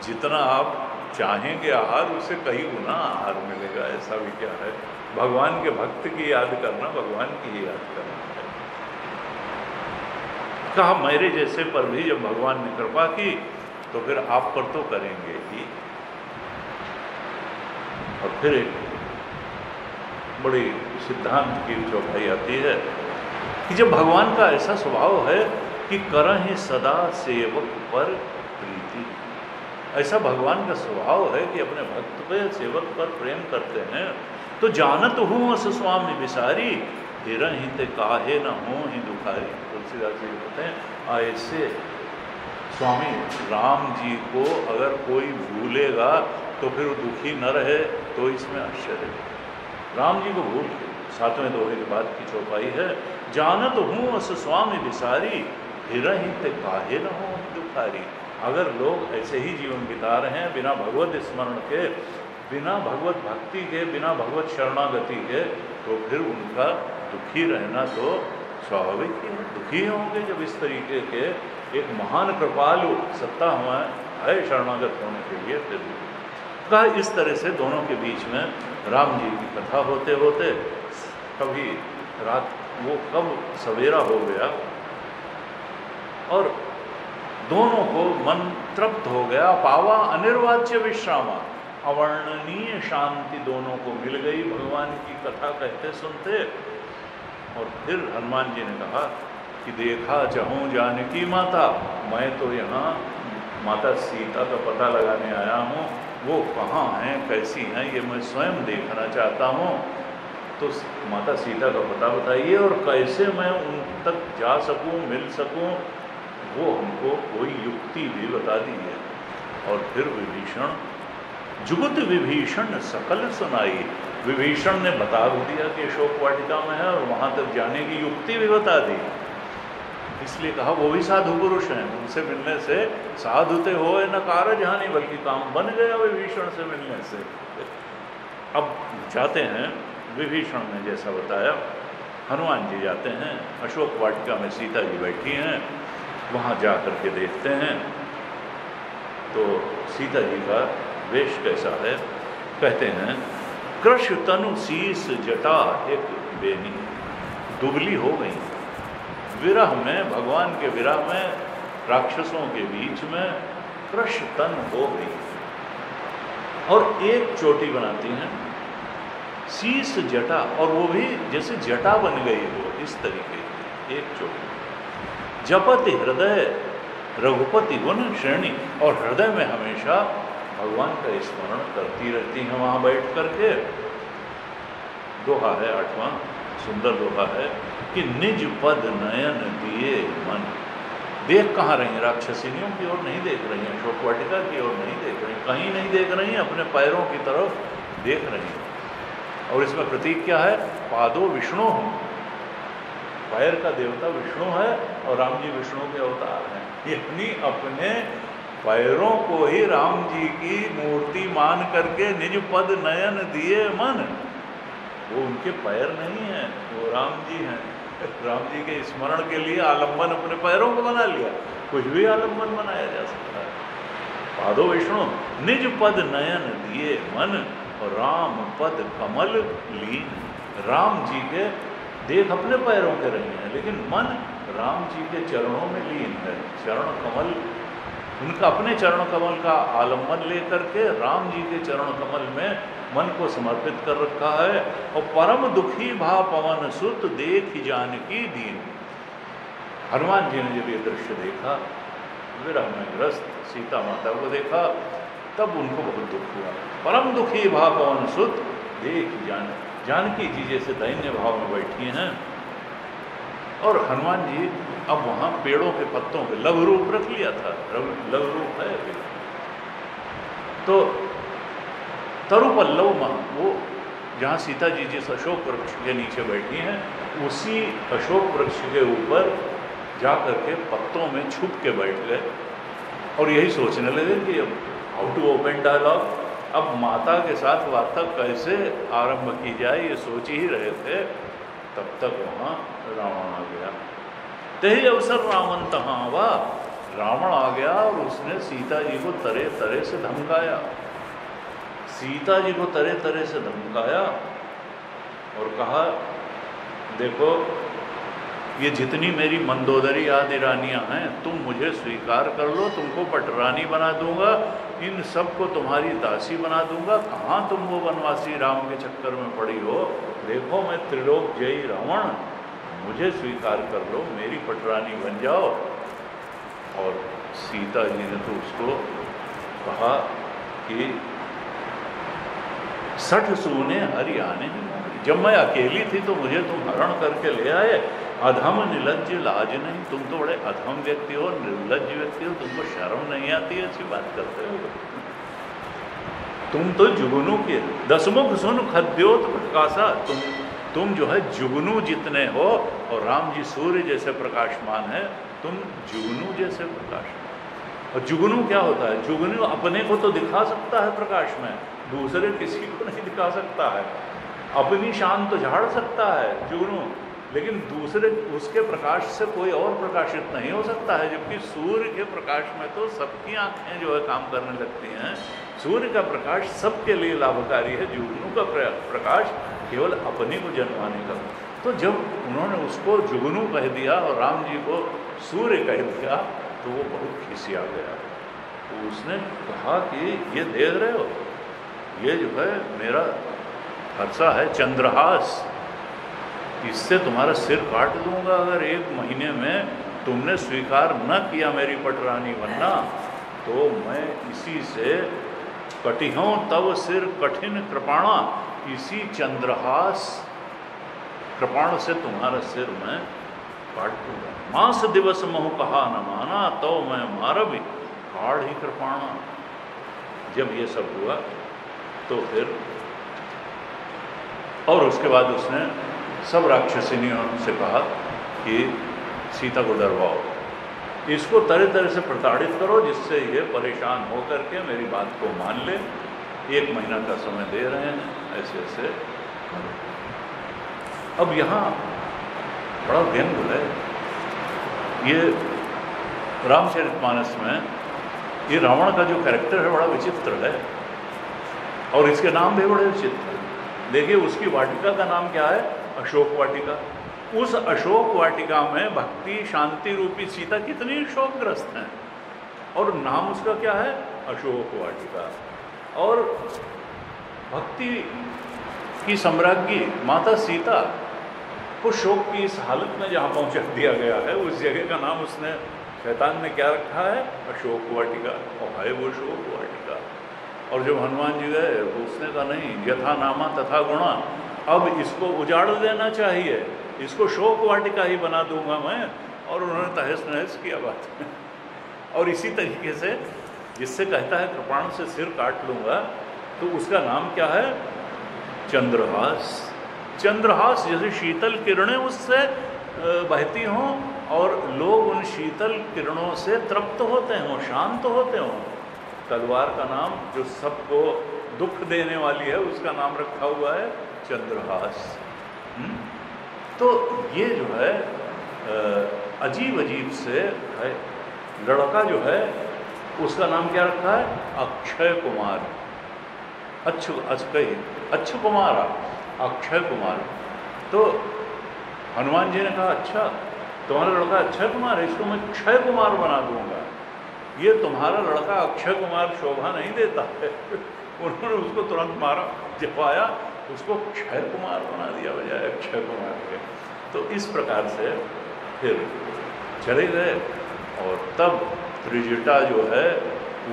[SPEAKER 1] जितना आप चाहेंगे आहार उससे कई गुना आहार मिलेगा। ऐसा भी क्या है, भगवान के भक्त की याद करना, भगवान की ही याद करना है। कहा मेरे जैसे पर भी जब भगवान ने कृपा की तो फिर आप पर तो करेंगे ही। और फिर एक बड़ी सिद्धांत की चौपाई आती है कि जब भगवान का ऐसा स्वभाव है कि करहि सदा सेवक पर प्रीति, ऐसा भगवान का स्वभाव है कि अपने भक्त पे सेवक पर प्रेम करते हैं, तो जानत हूँ अस स्वामी विसारी, हिरहि ते काहे न हो ही दुखारी। तुलसीदास जी कहते हैं ऐसे स्वामी राम जी को अगर कोई भूलेगा तो फिर वो दुखी न रहे तो इसमें आश्चर्य है। राम जी को भूल के 7वें दोहे के बाद की चौपाई है, जानत हूँ अस स्वामी विसारी, हिरहि ते काहे न हो दुखारी। अगर लोग ऐसे ही जीवन बिता रहे हैं बिना भगवत स्मरण के, बिना भगवत भक्ति के, बिना भगवत शरणागति के, तो फिर उनका दुखी रहना तो स्वाभाविक ही है। दुखी होंगे जब इस तरीके के एक महान कृपालु सत्ता हमें है शरणागत होने के लिए। फिर कहा इस तरह से दोनों के बीच में राम जी की कथा होते होते कभी रात वो कब सवेरा हो गया और दोनों को मन तृप्त हो गया, पावा अनिर्वाच्य विश्रामा, अवर्णनीय शांति दोनों को मिल गई भगवान की कथा कहते सुनते। और फिर हनुमान जी ने कहा कि देखा चाहूँ जानकी माता, मैं तो यहाँ माता सीता का पता लगाने आया हूँ, वो कहाँ हैं कैसी हैं ये मैं स्वयं देखना चाहता हूँ, तो माता सीता का पता बताइए और कैसे मैं उन तक जा सकूँ, मिल सकूँ, वो हमको कोई युक्ति भी बता दी है। और फिर विभीषण जुगुत विभीषण सकल सुनाई, विभीषण ने बता दिया कि अशोक वाटिका में है और वहाँ तक जाने की युक्ति भी बता दी। इसलिए कहा वो भी साधु पुरुष हैं, उनसे मिलने से साधुते हो न कारज हानि, बल्कि काम बन गया विभीषण से मिलने से। अब जाते हैं, विभीषण ने जैसा बताया हनुमान जी जाते हैं, अशोक वाटिका में सीता जी बैठी हैं, वहाँ जा कर के देखते हैं तो सीता जी का वेश कैसा है। कहते हैं कृष तनु शीस जटा एक बेनी, दुबली हो गई विरह में, भगवान के विरह में, राक्षसों के बीच में कृष तन हो गई। और एक चोटी बनाती हैं, शीस जटा, और वो भी जैसे जटा बन गई हो इस तरीके की एक चोटी। जपति हृदय रघुपति गुण श्रेणी, और हृदय में हमेशा भगवान का स्मरण करती रहती हैं वहाँ बैठ करके। दोहा है 8वां, सुंदर दोहा है कि निज पद नयन दिए मन। देख कहाँ रही हैं? राक्षसिनियों की ओर नहीं देख रही हैं, अशोक वाटिका की ओर नहीं देख रही, कहीं नहीं देख रही हैं, अपने पैरों की तरफ देख रही हैं। और इसमें प्रतीक क्या है? पादो विष्णु, पैर का देवता विष्णु है और राम जी विष्णु के अवतार हैं। यानी अपने पैरों को ही राम जी की मूर्ति मान करके निज पद नयन दिए मन। वो उनके पैर नहीं हैं, वो राम जी हैं। राम जी के स्मरण के लिए आलम्बन अपने पैरों को बना लिया, कुछ भी आलम्बन बनाया जा सकता है। पादो विष्णु निज पद नयन दिए मन, और राम पद कमल लीन। राम जी के देख अपने पैरों के रही हैं, लेकिन मन राम जी के चरणों में लीन है। चरण कमल, उनका अपने चरण कमल का आलम्बन लेकर के राम जी के चरण कमल में मन को समर्पित कर रखा है। और परम दुखी भा पवन सुत देख जानकी दीन। हनुमान जी ने जब ये दृश्य देखा, विरह में ग्रस्त सीता माता को देखा, तब उनको बहुत दुख हुआ। परम दुखी भा पवन सुत देख जानकी जी जैसे दैन्य भाव में बैठी हैं। और हनुमान जी अब वहाँ पेड़ों के पत्तों पे लघु रूप रख लिया था, लघु रूप है अभी। तो तरुपल्लव माँ, वो जहाँ सीता जी जिस अशोक वृक्ष के नीचे बैठी हैं, उसी अशोक वृक्ष के ऊपर जा करके पत्तों में छुप के बैठ गए और यही सोचने लगे कि अब हाउ टू ओपन डायलॉग, अब माता के साथ वार्ता कैसे आरंभ की जाए, ये सोच ही रहे थे। तब तक वहाँ रावण आ गया। तही अवसर रावण तहाँ हुआ, रावण आ गया और उसने सीता जी को तरह तरह से धमकाया। सीता जी को तरह तरह से धमकाया और कहा, देखो ये जितनी मेरी मंदोदरी आदि रानियाँ हैं, तुम मुझे स्वीकार कर लो, तुमको पटरानी बना दूंगा, इन सब को तुम्हारी दासी बना दूंगा। कहाँ तुम वो वनवासी राम के चक्कर में पड़ी हो? देखो मैं त्रिलोक जयी रावण, मुझे स्वीकार कर लो, मेरी पटरानी बन जाओ। और सीता जी ने तो उसको कहा कि 60 सूने हरि आने ही, जब मैं अकेली थी तो मुझे तुम हरण करके ले आए, अधम निलज्ज लाज नहीं, तुम तो बड़े अधम व्यक्ति हो, निर्लज्ज व्यक्ति हो, तुमको शर्म नहीं आती ऐसी बात करते हो? तुम तो जुगनू के दसमुख सुन खद्योत प्रकाशा, तुम जो है जुगनू जितने हो, और राम जी सूर्य जैसे प्रकाशमान है, तुम जुगनू जैसे प्रकाशमान। और जुगनू क्या होता है? जुगनू अपने को तो दिखा सकता है प्रकाश में, दूसरे किसी को नहीं दिखा सकता है। अपनी शान तो झाड़ सकता है जुगनू, लेकिन दूसरे उसके प्रकाश से कोई और प्रकाशित नहीं हो सकता है। जबकि सूर्य के प्रकाश में तो सबकी आंखें जो है काम करने लगती हैं। सूर्य का प्रकाश सबके लिए लाभकारी है, जुगनू का प्रकाश केवल अपने को जन्माने का। तो जब उन्होंने उसको जुगनू कह दिया और राम जी को सूर्य कह दिया, तो वो बहुत खिसिया गया। तो उसने कहा कि ये देख रहे हो, ये जो है मेरा हर्षा है, चंद्रहास, इससे तुम्हारा सिर काट दूंगा अगर 1 महीने में तुमने स्वीकार न किया मेरी पटरानी बनना। तो मैं इसी से कटिहों तब सिर कठिन कृपाणा, इसी चंद्रहास कृपाण से तुम्हारा सिर मैं काट दूंगा। मास दिवस मोह कहा न माना, तो मैं मारब काढ़ ही कृपाणा। जब ये सब हुआ तो फिर और उसके बाद उसने सब राक्षसिनियों से कहा कि सीता को डरवाओ, इसको तरह तरह से प्रताड़ित करो जिससे ये परेशान हो करके मेरी बात को मान ले। 1 महीना का समय दे रहे हैं, ऐसे ऐसे करो। अब यहाँ बड़ा व्यंग है, ये रामचरितमानस में ये रावण का जो कैरेक्टर है बड़ा विचित्र है और इसके नाम भी बड़े विचित्र हैं। देखिए उसकी वाटिका का नाम क्या है? अशोक वाटिका। उस अशोक वाटिका में भक्ति शांति रूपी सीता कितनी शोकग्रस्त हैं, और नाम उसका क्या है? अशोक वाटिका। और भक्ति की सम्राज्ञी माता सीता को शोक की इस हालत में जहाँ पहुँचा दिया गया है, उस जगह का नाम उसने, शैतान ने क्या रखा है? अशोक वाटिका। और है वो अशोक वाटिका। और जब हनुमान जी गए तो उसने कहा नहीं, यथा नामा तथा गुणा, अब इसको उजाड़ देना चाहिए, इसको शोक वाटिका ही बना दूंगा मैं। और उन्होंने तहस नहस किया बात में। और इसी तरीके से जिससे कहता है कृपाण से सिर काट लूँगा, तो उसका नाम क्या है? चंद्रहास। चंद्रहास, जैसे शीतल किरणें उससे बहती हों और लोग उन शीतल किरणों से तृप्त होते हों, शांत होते हों। तलवार का नाम जो सबको दुख देने वाली है, उसका नाम रखा हुआ है चंद्रहास। तो ये जो है अजीब अजीब से है। लड़का जो है उसका नाम क्या रखा है? अक्षय कुमार। अच्छु कुमार, अक्षय कुमार। तो हनुमान जी ने कहा अच्छा तुम्हारा लड़का अक्षय कुमार है, इसको मैं क्षय कुमार बना दूंगा। ये तुम्हारा लड़का अक्षय कुमार शोभा नहीं देता है। उन्होंने उसको तुरंत मारा, जब आया उसको क्षय कुमार बना दिया बजाय अक्षय कुमार के। तो इस प्रकार से फिर चले गए। और तब त्रिजटा जो है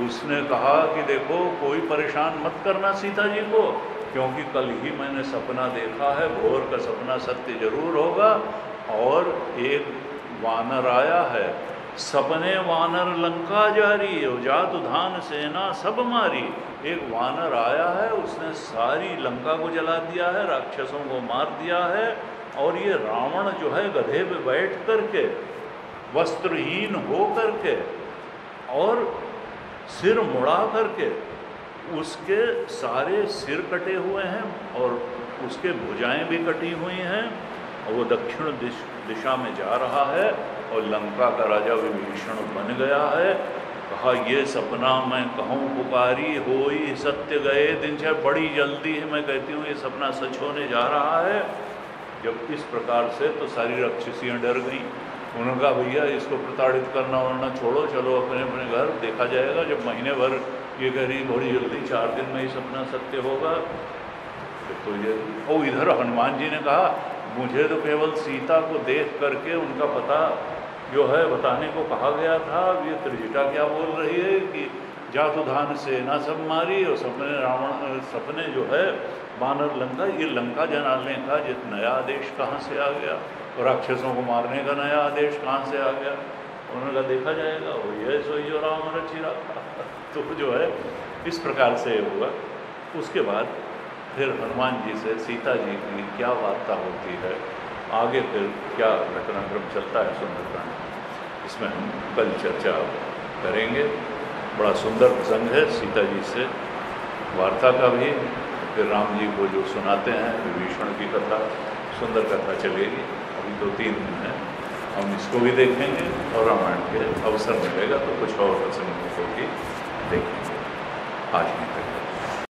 [SPEAKER 1] उसने कहा कि देखो कोई परेशान मत करना सीता जी को, क्योंकि कल ही मैंने सपना देखा है, भोर का सपना सत्य जरूर होगा। और एक वानर आया है, सपने वानर लंका जारी, जातु धान सेना सब मारी। एक वानर आया है, उसने सारी लंका को जला दिया है, राक्षसों को मार दिया है। और ये रावण जो है गधे पे बैठ करके, वस्त्रहीन हो करके और सिर मुड़ा करके, उसके सारे सिर कटे हुए हैं और उसके भुजाएं भी कटी हुई हैं, और वो दक्षिण दिशा में जा रहा है। और लंका का राजा विभीषण बन गया है। कहा ये सपना मैं कहूँ पुकारी होई सत्य गए दिन से, बड़ी जल्दी है मैं कहती हूँ ये सपना सच होने जा रहा है। जब इस प्रकार से तो सारी राक्षसियाँ डर गईं। उन्होंने कहा भैया इसको प्रताड़ित करना वरना छोड़ो, चलो अपने अपने घर, देखा जाएगा। जब महीने भर ये कह रही बड़ी जल्दी 4 दिन में ही सपना सत्य होगा, तो ये और इधर हनुमान जी ने कहा मुझे तो केवल सीता को देख करके उनका पता जो है बताने को कहा गया था। ये त्रिजटा क्या बोल रही है कि जातु धान सेना सब मारी, और सपने जो है वानर लंका, ये लंका जलाने का ये नया आदेश कहाँ से आ गया, और राक्षसों को मारने का नया आदेश कहाँ से आ गया। उन्होंने कहा देखा जाएगा, वो ये सोई जो राम रची रखा। तो जो है इस प्रकार से हुआ। उसके बाद फिर हनुमान जी से सीता जी की क्या वार्ता होती है, आगे फिर क्या घटनाक्रम चलता है सुंदरकांड, इसमें हम कल चर्चा करेंगे। बड़ा सुंदर प्रसंग है सीता जी से वार्ता का भी। फिर राम जी को जो सुनाते हैं विभीषण की कथा, सुंदर कथा चलेगी। अभी 2-3 दिन है, हम इसको भी देखेंगे और रामायण के अवसर मिलेगा तो कुछ और प्रसंगों को भी देखेंगे। आज नहीं तक